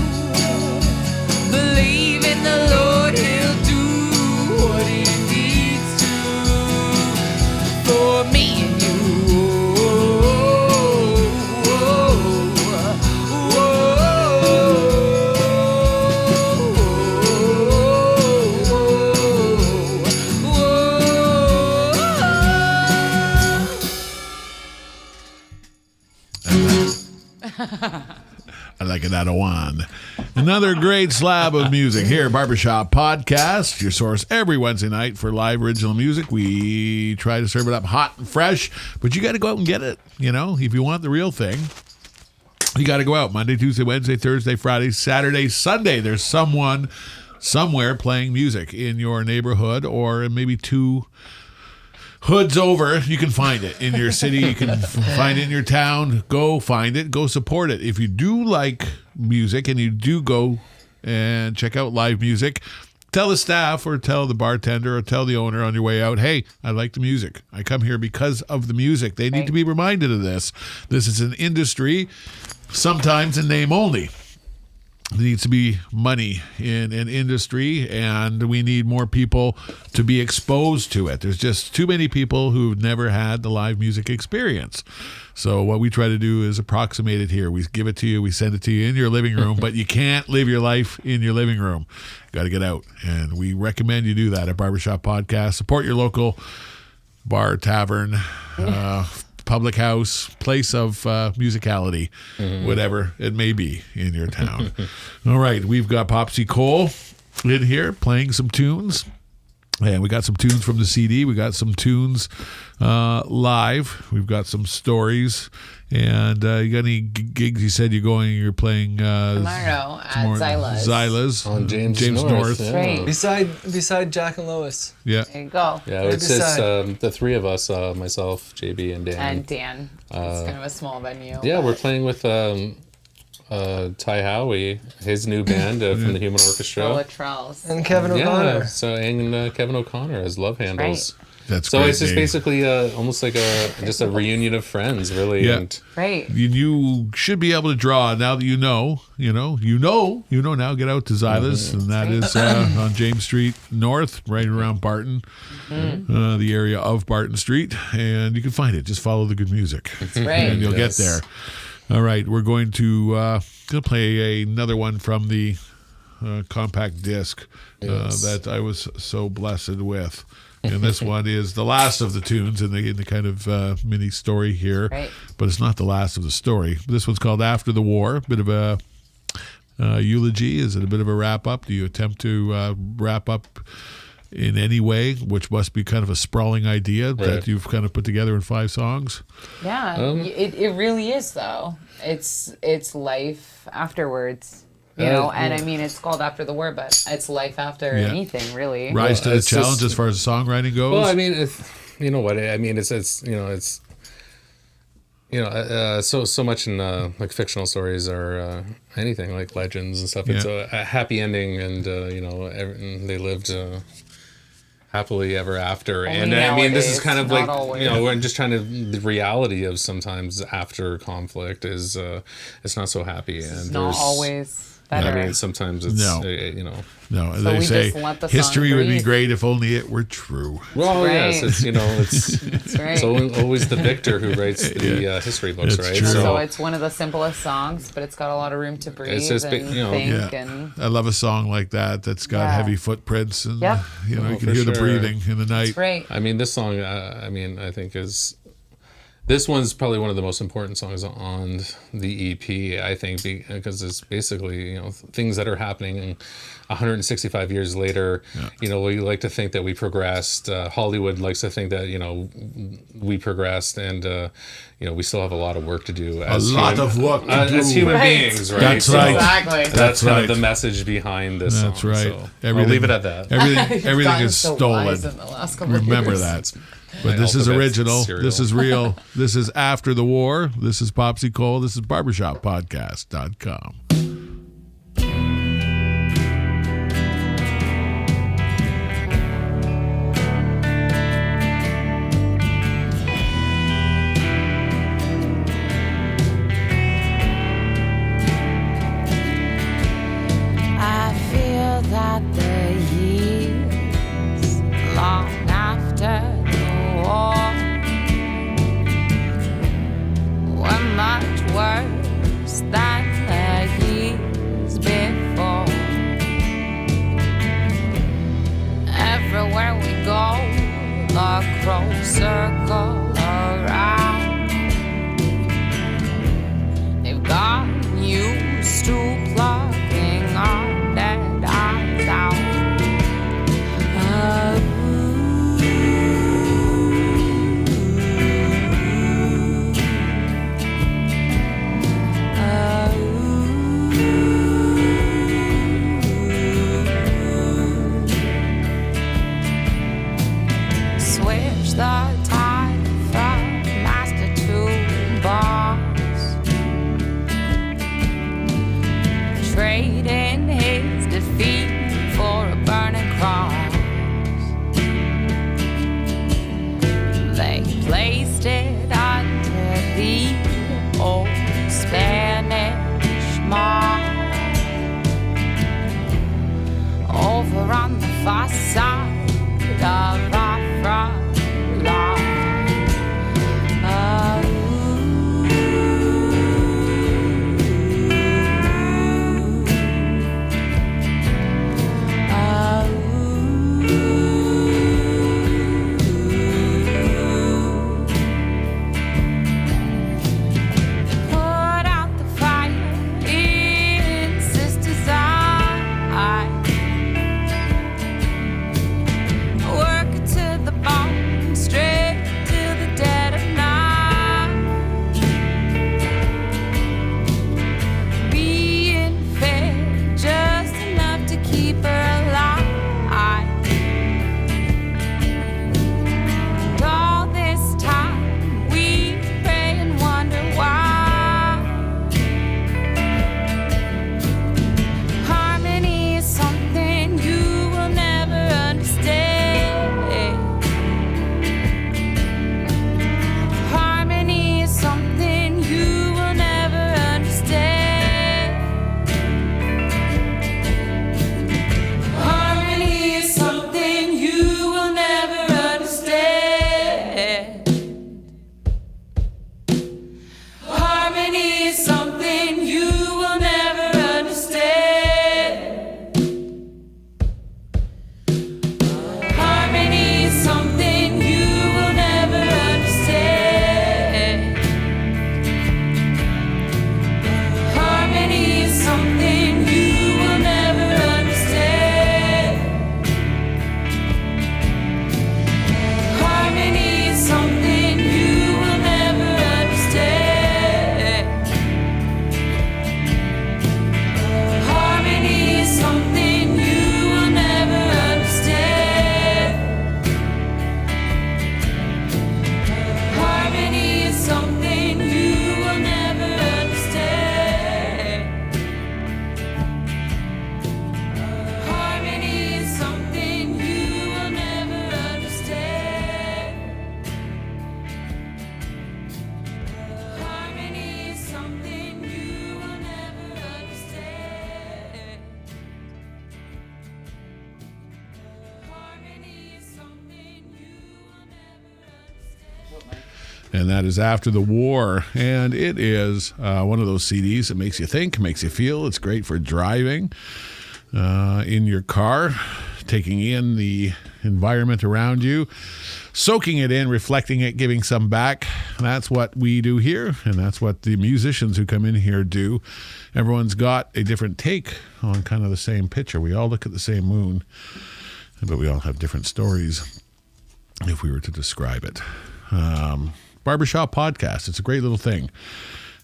Believe in the Lord, He'll do what He needs to for me and you. I like it out of one. Another great slab of music here. Barbershop Podcast, your source every Wednesday night for live original music. We try to serve it up hot and fresh, but you got to go out and get it. You know, if you want the real thing, you got to go out Monday, Tuesday, Wednesday, Thursday, Friday, Saturday, Sunday. There's someone somewhere playing music in your neighborhood or maybe two hoods over. You can find it in your city. You can find it in your town. Go find it. Go support it. If you do like music and you do go and check out live music, tell the staff or tell the bartender or tell the owner on your way out, hey, I like the music. I come here because of the music. They need to be reminded of this. This is an industry, sometimes in name only. There needs to be money in an industry, and we need more people to be exposed to it. There's just too many people who've never had the live music experience. So what we try to do is approximate it here. We give it to you, we send it to you in your living room, but you can't live your life in your living room. Got to get out, and we recommend you do that at Barbershop Podcast. Support your local bar, tavern, public house, place of musicality, whatever it may be in your town. All right, we've got Poppsy Cole in here playing some tunes. And we got some tunes from the CD. We got some tunes live. We've got some stories. And you got any gigs? You said you're playing Tomorrow at Zyla's. On James North. Yeah. Right. Beside Jack and Lois. Yeah. There you go. Yeah, Right it's just beside. the three of us, myself, JB, and Dan. And Dan. It's kind of a small venue. Yeah, but- we're playing with Ty Howie, his new band from the Human Orchestra. Latrells. And Kevin Yeah, O'Connor. so and Kevin O'Connor as love handles. That's So great it's just name. basically almost like just a reunion of friends, really. Yeah. And Right. You should be able to draw now that you know now. Get out to Zyla's, and that is on James Street North, right around Barton, the area of Barton Street, and you can find it. Just follow the good music, Right. and you'll Yes. get there. All right, we're going to play another one from the compact disc that I was so blessed with. And this one is the last of the tunes in the kind of mini story here, Right. but it's not the last of the story. This one's called After the War, a bit of a eulogy. Is it a bit of a wrap up? Do you attempt to wrap up in any way, which must be kind of a sprawling idea that Right. you've kind of put together in 5 songs? Yeah. It really is though. It's life afterwards. You know, and I mean, it's called After the War, but it's life after Yeah. anything, really. Rise to the it's challenge just- as far as the songwriting goes? well, I mean, you know what? I mean, it's so much in like fictional stories or anything like legends and stuff. It's Yeah. a happy ending, and they lived happily ever after. And I mean, this is nowadays, kind of not like always. we're just trying to the reality of sometimes after conflict is it's not so happy, and Not there's always. better. I mean, sometimes it's No. you know. No, So they we say just let the song history would be breathe. great if only it were true. Well, Right. yes, it's it's That's right. it's always the victor who writes the history books, It's right? true. So it's one of the simplest songs, but it's got a lot of room to breathe just and you know, think Yeah. and I love a song like that that's got Yeah. heavy footprints and Yep. you know Oh, you can for hear the sure. breathing in the night. it's great. I mean, this song, I think this one's probably one of the most important songs on the EP, I think, because it's basically, things that are happening 165 years later. Yeah. We like to think that we progressed. Hollywood likes to think that, we progressed, and, we still have a lot of work to do. As work to as human Right. beings, right? That's right. Exactly. That's kind right. of the message behind this That's song. right. So Everything- I'll leave it at that. Everything Gotten is so stolen. wise in the last couple of Remember years. that. But My this is alphabet original. cereal. This is real. This is after the war. This is Poppsy Cole. This is barbershoppodcast.com. I feel that the years long after the war were much worse than the years before. Everywhere we go, the crows circle around. They've gotten used to plugging our dead eyes out. Switch the tide from master to boss. Trading his defeat for a burning cross. They placed it under the old Spanish moss. Over on the far side of our front lawn. Put out the fire in sister's eye. and that is After the War. And it is one of those CDs that makes you think, makes you feel. It's great for driving in your car, taking in the environment around you, soaking it in, reflecting it, giving some back. That's what we do here, and that's what the musicians who come in here do. Everyone's got a different take on kind of the same picture. We all look at the same moon, but we all have different stories if we were to describe it. Barbershop Podcast. It's a great little thing.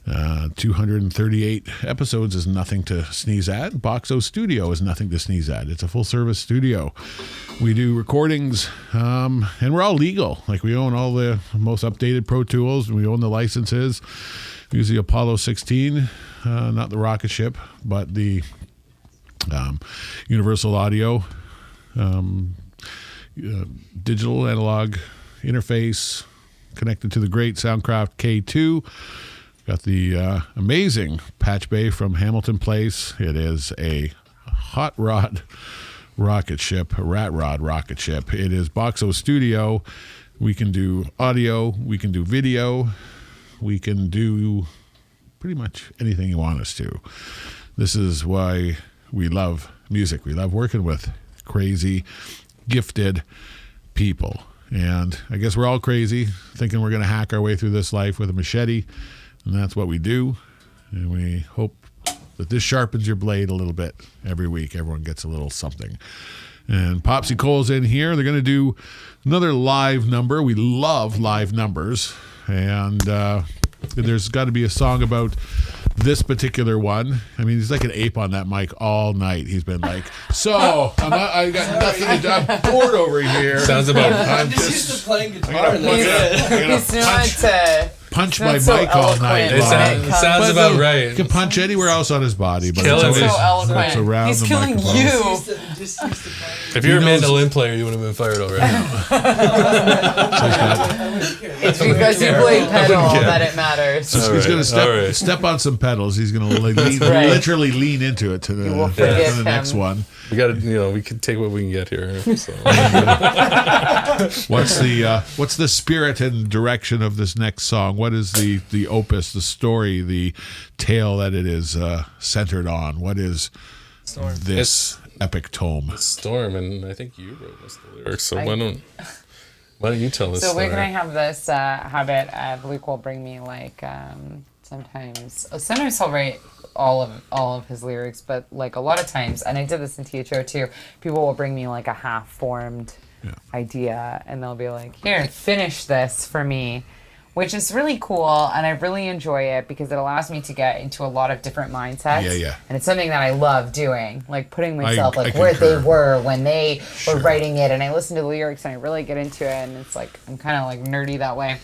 238 episodes is nothing to sneeze at. Boxo Studio is nothing to sneeze at. It's a full service studio. We do recordings, and we're all legal. Like, we own all the most updated Pro Tools, and we own the licenses. We use the Apollo 16, not the rocket ship, but the Universal Audio digital analog interface connected to the great Soundcraft K2. Got the amazing Patch Bay from Hamilton Place. It is a hot rod rocket ship, a rat rod rocket ship. It is Boxo Studio. We can do audio. We can do video. We can do pretty much anything you want us to. This is why we love music. We love working with crazy, gifted people. And I guess we're all crazy, thinking we're going to hack our way through this life with a machete. And that's what we do. And we hope that this sharpens your blade a little bit every week. Everyone gets a little something. And Poppsy Cole's in here. They're going to do another live number. We love live numbers. And there's got to be a song about this particular one. I mean, he's like an ape on that mic all night. He's been like, so I got nothing to do. I'm bored over here. Sounds about. I'm just used to playing guitar. And that's it. Punch my so mic all night. eloquent. It sounds about right. He can punch anywhere else on his body, but Kill it's him. always So eloquent. it's around He's the killing microphone. you. Just used to playing. If you're a He knows- mandolin player, you would have been fired already. It's because you play pedal care. that it matters. He's All going right, to all right. step on some pedals. He's going to right. literally lean into it to will the forgive next him. one. We got to, we can take what we can get here. So. What's the spirit and direction of this next song? What is the opus, the story, the tale that it is centered on? What is this epic tome? Storm, and I think you wrote most of the lyrics. So why don't you tell us? So we're gonna have this habit. Luke will bring me like sometimes he'll write all of his lyrics, but like a lot of times, and I did this in THO too. People will bring me like a half-formed idea, and they'll be like, "Here, finish this for me." Which is really cool, and I really enjoy it because it allows me to get into a lot of different mindsets. Yeah. And it's something that I love doing, like putting myself I like where concur. they were when they were writing it, and I listen to the lyrics and I really get into it, and it's like I'm kind of like nerdy that way.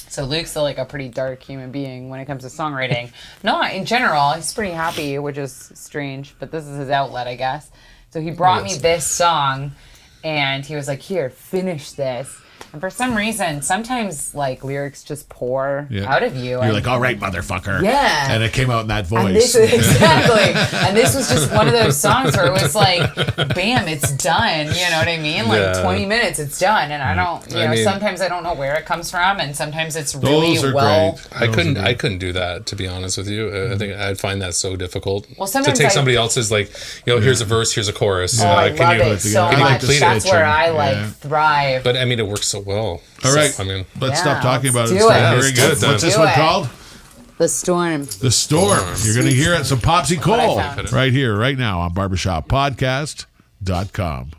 So Luke's like a pretty dark human being when it comes to songwriting. Not in general, he's pretty happy, which is strange, but this is his outlet, I guess. So he brought me this song, and he was like, "Here, finish this." And for some reason, sometimes like lyrics just pour out of you. You're like, all right, motherfucker. Yeah. And it came out in that voice. And this, exactly. And this was just one of those songs where it was like, bam, it's done. You know what I mean? Like 20 minutes, it's done. And I don't, I mean, sometimes I don't know where it comes from, and sometimes it's really Those are well. great. I couldn't do that, to be honest with you. I think I'd find that so difficult. Well, sometimes to take somebody else's, like, here's a verse, here's a chorus. Oh, I can love you, it so can you much. complete it? That's where I like thrive. But I mean, it works so well. All right. So, I mean, let's stop talking about let's it. do it. Very Let's good. do it What's this then. one Do it. called? The Storm. The Storm. You're going to hear it. So Poppsy what I Cole found. right here, right now on barbershoppodcast.com.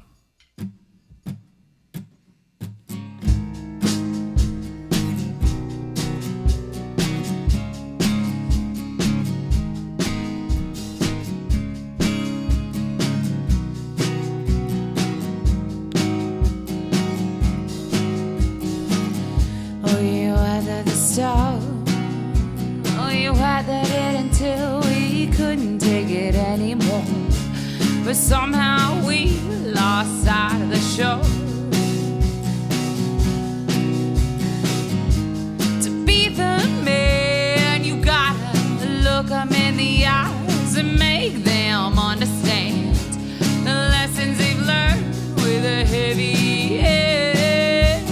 Oh, you weathered the storm. Oh, you weathered it until we couldn't take it anymore. But somehow we lost sight of the shore. To be the man, you gotta look 'em in the eyes and make them understand the lessons they've learned with a heavy head.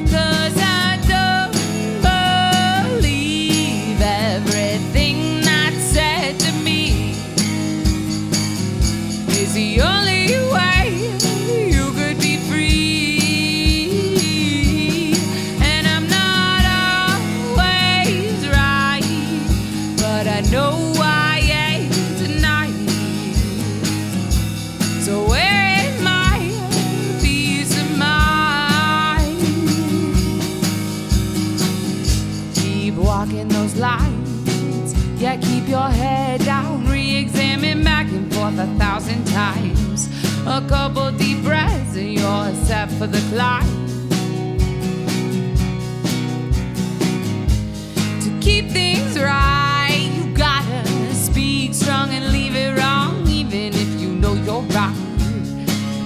'Cause I It's the only way you could be free. And I'm not always right, but I know I am tonight. So where is my peace of mind? Keep walking those lines. Yeah, keep your head down. Re-examine back and forth 1,000 times. A couple deep breaths and you're set for the climb. To keep things right, you gotta speak strong and leave it wrong, even if you know you're right.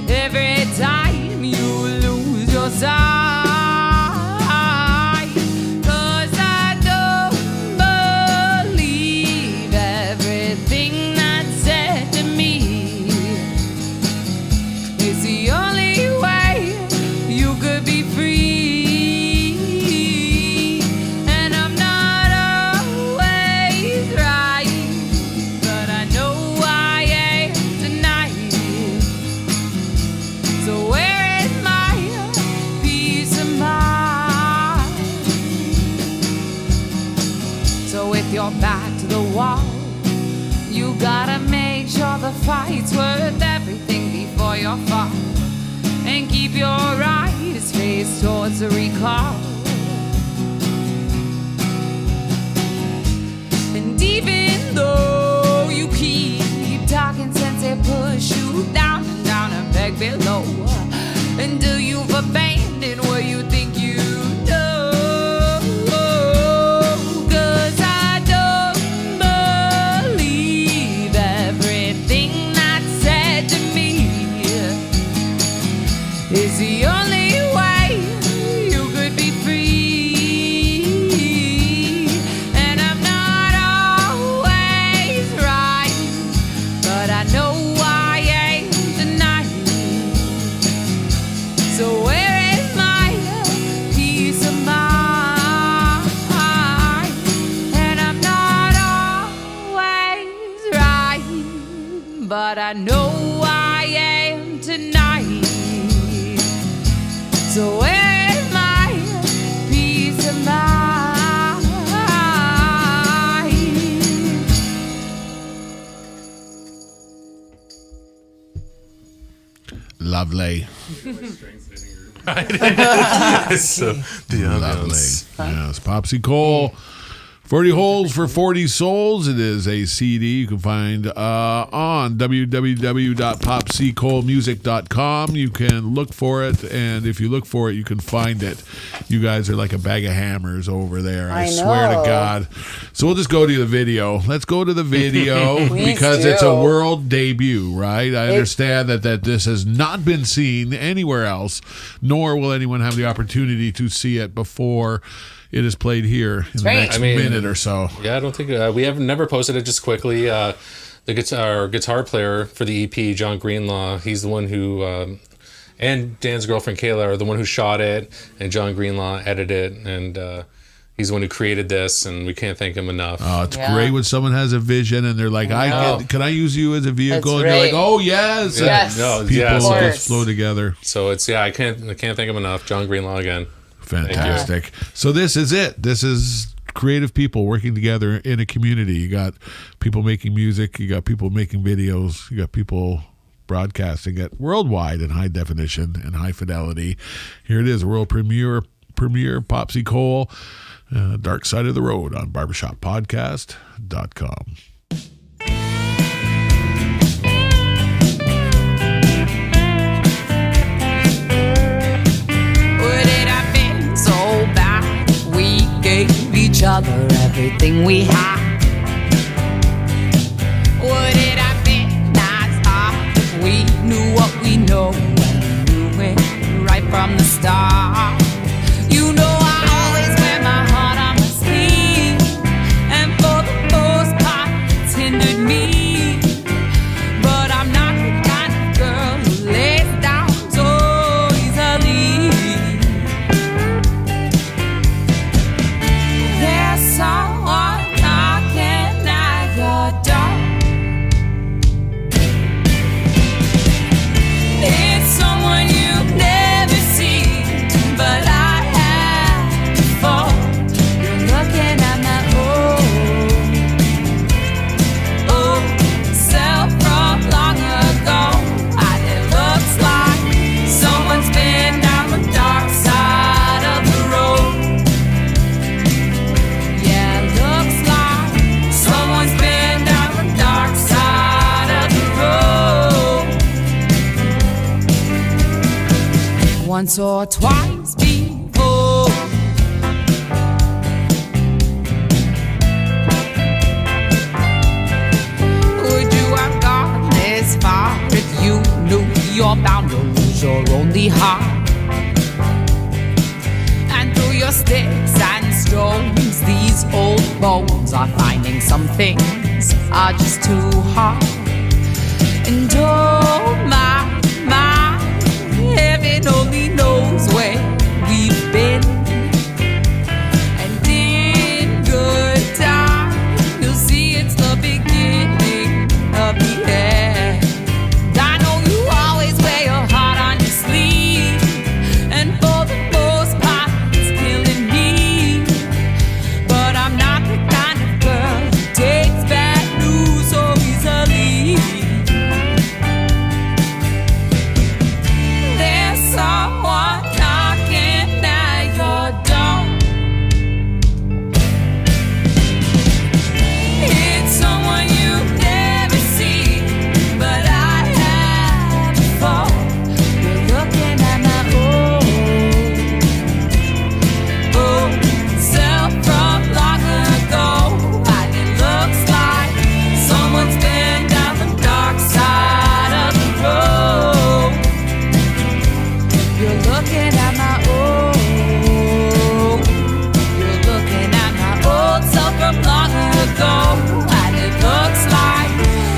Every time you lose your sight. 'Cause I don't believe everything that's said to me. It's the only way you could be free. And I'm not always right, but I know I am tonight. So where is my peace of mind? So if you're back to the wall, you gotta make sure the fight's worth everything before you fall. And keep your eyes faced towards the recall. And even though you keep talking sense, they push you down and down and beg below until you've abandoned what you think you know. 'Cause I don't believe everything that's said to me. Is the only way you could be free. And I'm not always right, but I know I am tonight. So where is my peace of mind? And I'm not always right, but I know I am tonight. So where is my peace of mind? Lovely. So the Lovely. ambiance. Yes, Poppsy Cole. 40 Holes for 40 Souls. It is a CD you can find on www.popsycolemusic.com. You can look for it, and if you look for it, you can find it. You guys are like a bag of hammers over there. I swear to know. God. So we'll just go to the video. Let's go to the video because it's a do. world debut, right? I understand that this has not been seen anywhere else, nor will anyone have the opportunity to see it before it is played here in the right. next I mean, minute or so. Yeah, I don't think we have never posted it. Just quickly, the guitar player for the EP, John Greenlaw, he's the one who, and Dan's girlfriend Kayla are the one who shot it, and John Greenlaw edited it, and he's the one who created this, and we can't thank him enough. Oh, it's Yeah. great when someone has a vision and they're like, can I use you as a vehicle? That's And you're like, right. oh yes. Yes. No, People yeah, so, just flow together. so it's I can't thank him enough. John Greenlaw again. Fantastic. So this is it. This is creative people working together in a community. You got people making music. You got people making videos. You got people broadcasting it worldwide in high definition and high fidelity. Here it is, world premiere Poppsy Cole, Dark Side of the Road on barbershoppodcast.com. Would it have been so bad if we gave each other everything we had? Would it have been as hard if we knew what we know and knew it right from the start? You know I always wear my heart on my sleeve, and for the most part it's hindered me. But I'm not the kind of girl who lays down so easily. There's someone knocking at your door. once or twice before. Would you have gone this far if you knew you're bound to lose your only heart? And through your sticks and stones, these old bones are finding some things are just too hard. And oh my, heaven only knows where we've been. And in good time, you'll see it's the beginning of the end. I know you always wear your heart on your sleeve, and for the most part, it's killing me. But I'm not the kind of girl who takes bad news so easily. There's someone knocking at your door. It's someone you've never seen, but I have before. You're looking at my old self from long ago, and it looks like someone's been down the dark side of the road. You're looking at my you're looking at my old self from long ago, and it looks like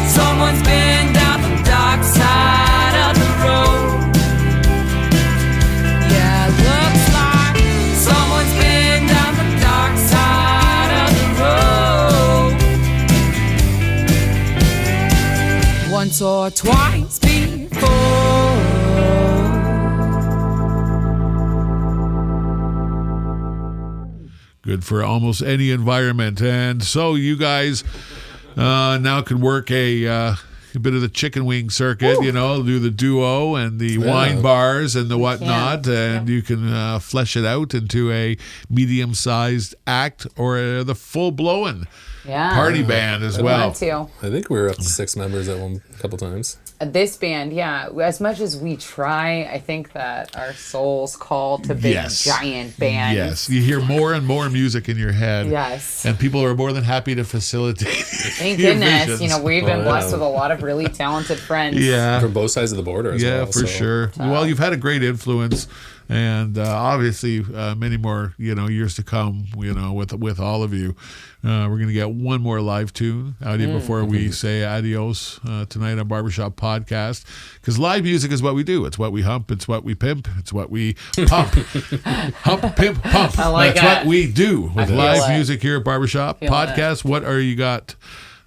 someone's been down the dark side of the road. Yeah, it looks like someone's been down the dark side of the road. Once or twice before. Good for almost any environment. And so you guys now can work a bit of the chicken wing circuit, you know, do the duo and the wine bars and the whatnot, and you can flesh it out into a medium-sized act or the full-blown party band as well. too. I think we were up to 6 members at one couple times. This band, as much as we try, I think that our souls call to big giant bands. Yes, you hear more and more music in your head. Yes. And people are more than happy to facilitate. Thank your goodness. visions. You know, we've been blessed with a lot of really talented friends. Yeah. From both sides of the border as well. Yeah, for sure. Well, you've had a great influence, and obviously many more, years to come, with all of you. We're going to get one more live tune out here before we say adios tonight on Barbershop Podcast, because live music is what we do. It's what we hump. It's what we pimp. It's what we pump. Hump, pimp, pump. I like That's that. what we do with live it. music here at Barbershop Podcast. What are you got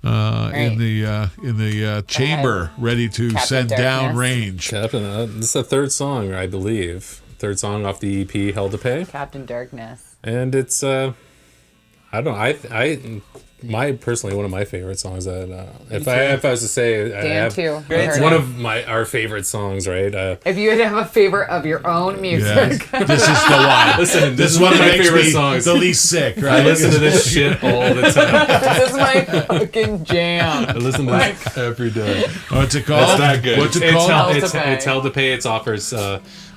in the chamber ready to Captain send Darkness. down range? Captain, this is the third song, I believe. Third song off the EP, Hell to Pay. Captain Darkness. And it's, I don't know, personally one of my favorite songs that if I was to say Dan too. it's one of our favorite songs, right? If you had to have a favorite of your own music. Yes. This is the one. Listen, This is one of that my makes favorite me songs. the least sick, right? I listen to this shit all the time. This is my fucking jam. I listen to this every day. What's it called? It's that good. What's it It's called? Hell to It's Pay. Hell to Pay. It's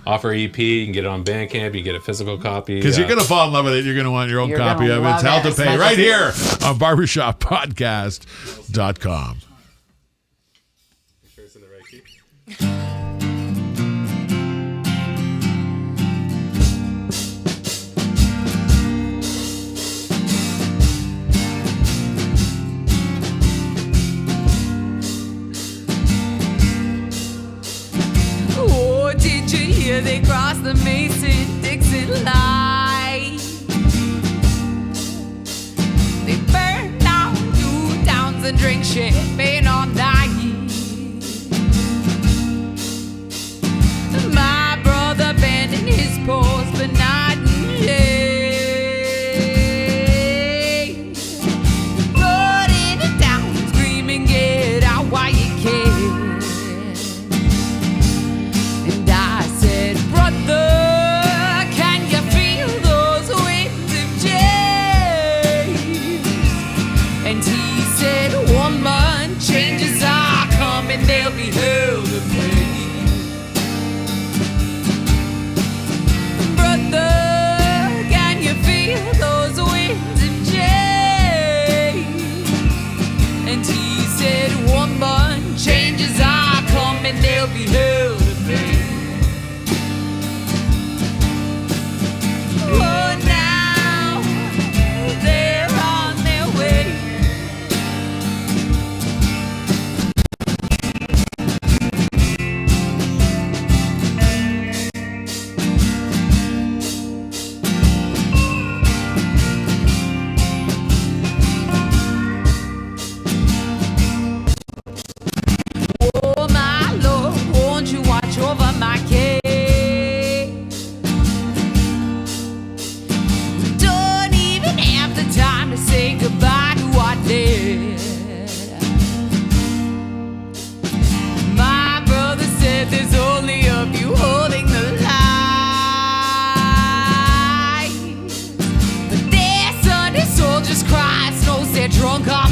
offer EP. You can get it on Bandcamp. You can get a physical copy. Because you're going to fall in love with it. You're going to want your own You're copy gonna of it. It's love Hell it to as Pay much right as- here on barbershoppodcast.com. Sure it's in the right key. Oh, did you hear they crossed the Mason-Dixon line? They burn down 2 towns and drink champagne all night. My brother abandoned his post, but not in shame. Running it down, screaming, get out while you can. And I said, brother, can you feel those winds of change? And he said, woman, changes are coming, they'll be hell to pay.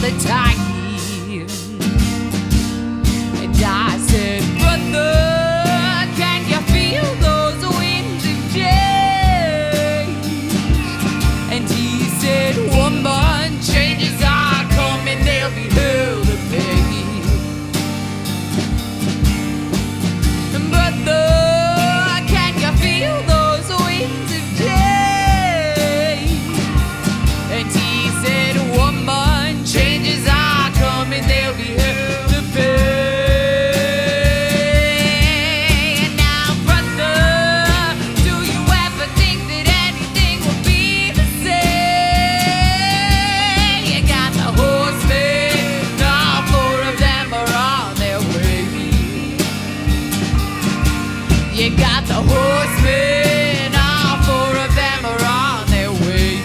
the time. And I said, brother, can you feel those winds of change? And he said, woman, changes are coming, they'll be hell to pay. Brother, can you feel those winds of change? And he said, woman, changes are coming, they'll be hell to pay. Now, brother, do you ever think that anything will be the same? You got the horsemen, all four of them are on their way. You got the horsemen, all four of them are on their way.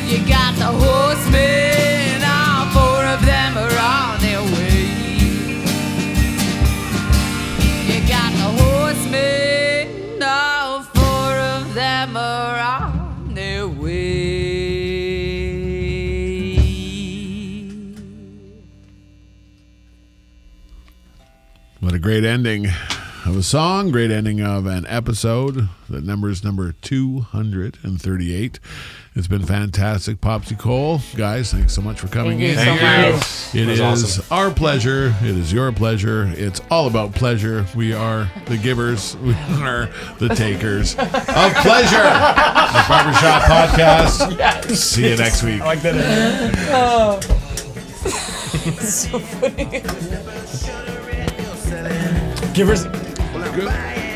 You got the horsemen, all four of them are on their way. You got the horsemen, all four of them are on their way. What a great ending of a song, great ending of an episode. The number is number 238. It's been fantastic. Poppsy Cole, guys, thanks so much for coming in. Thank you so much. It That is was awesome. our pleasure. It is your pleasure. It's all about pleasure. We are the givers. We are the takers of pleasure. The Barbershop Podcast. Yes. See you next week. I like that. So funny. Givers. Well, I'm buying.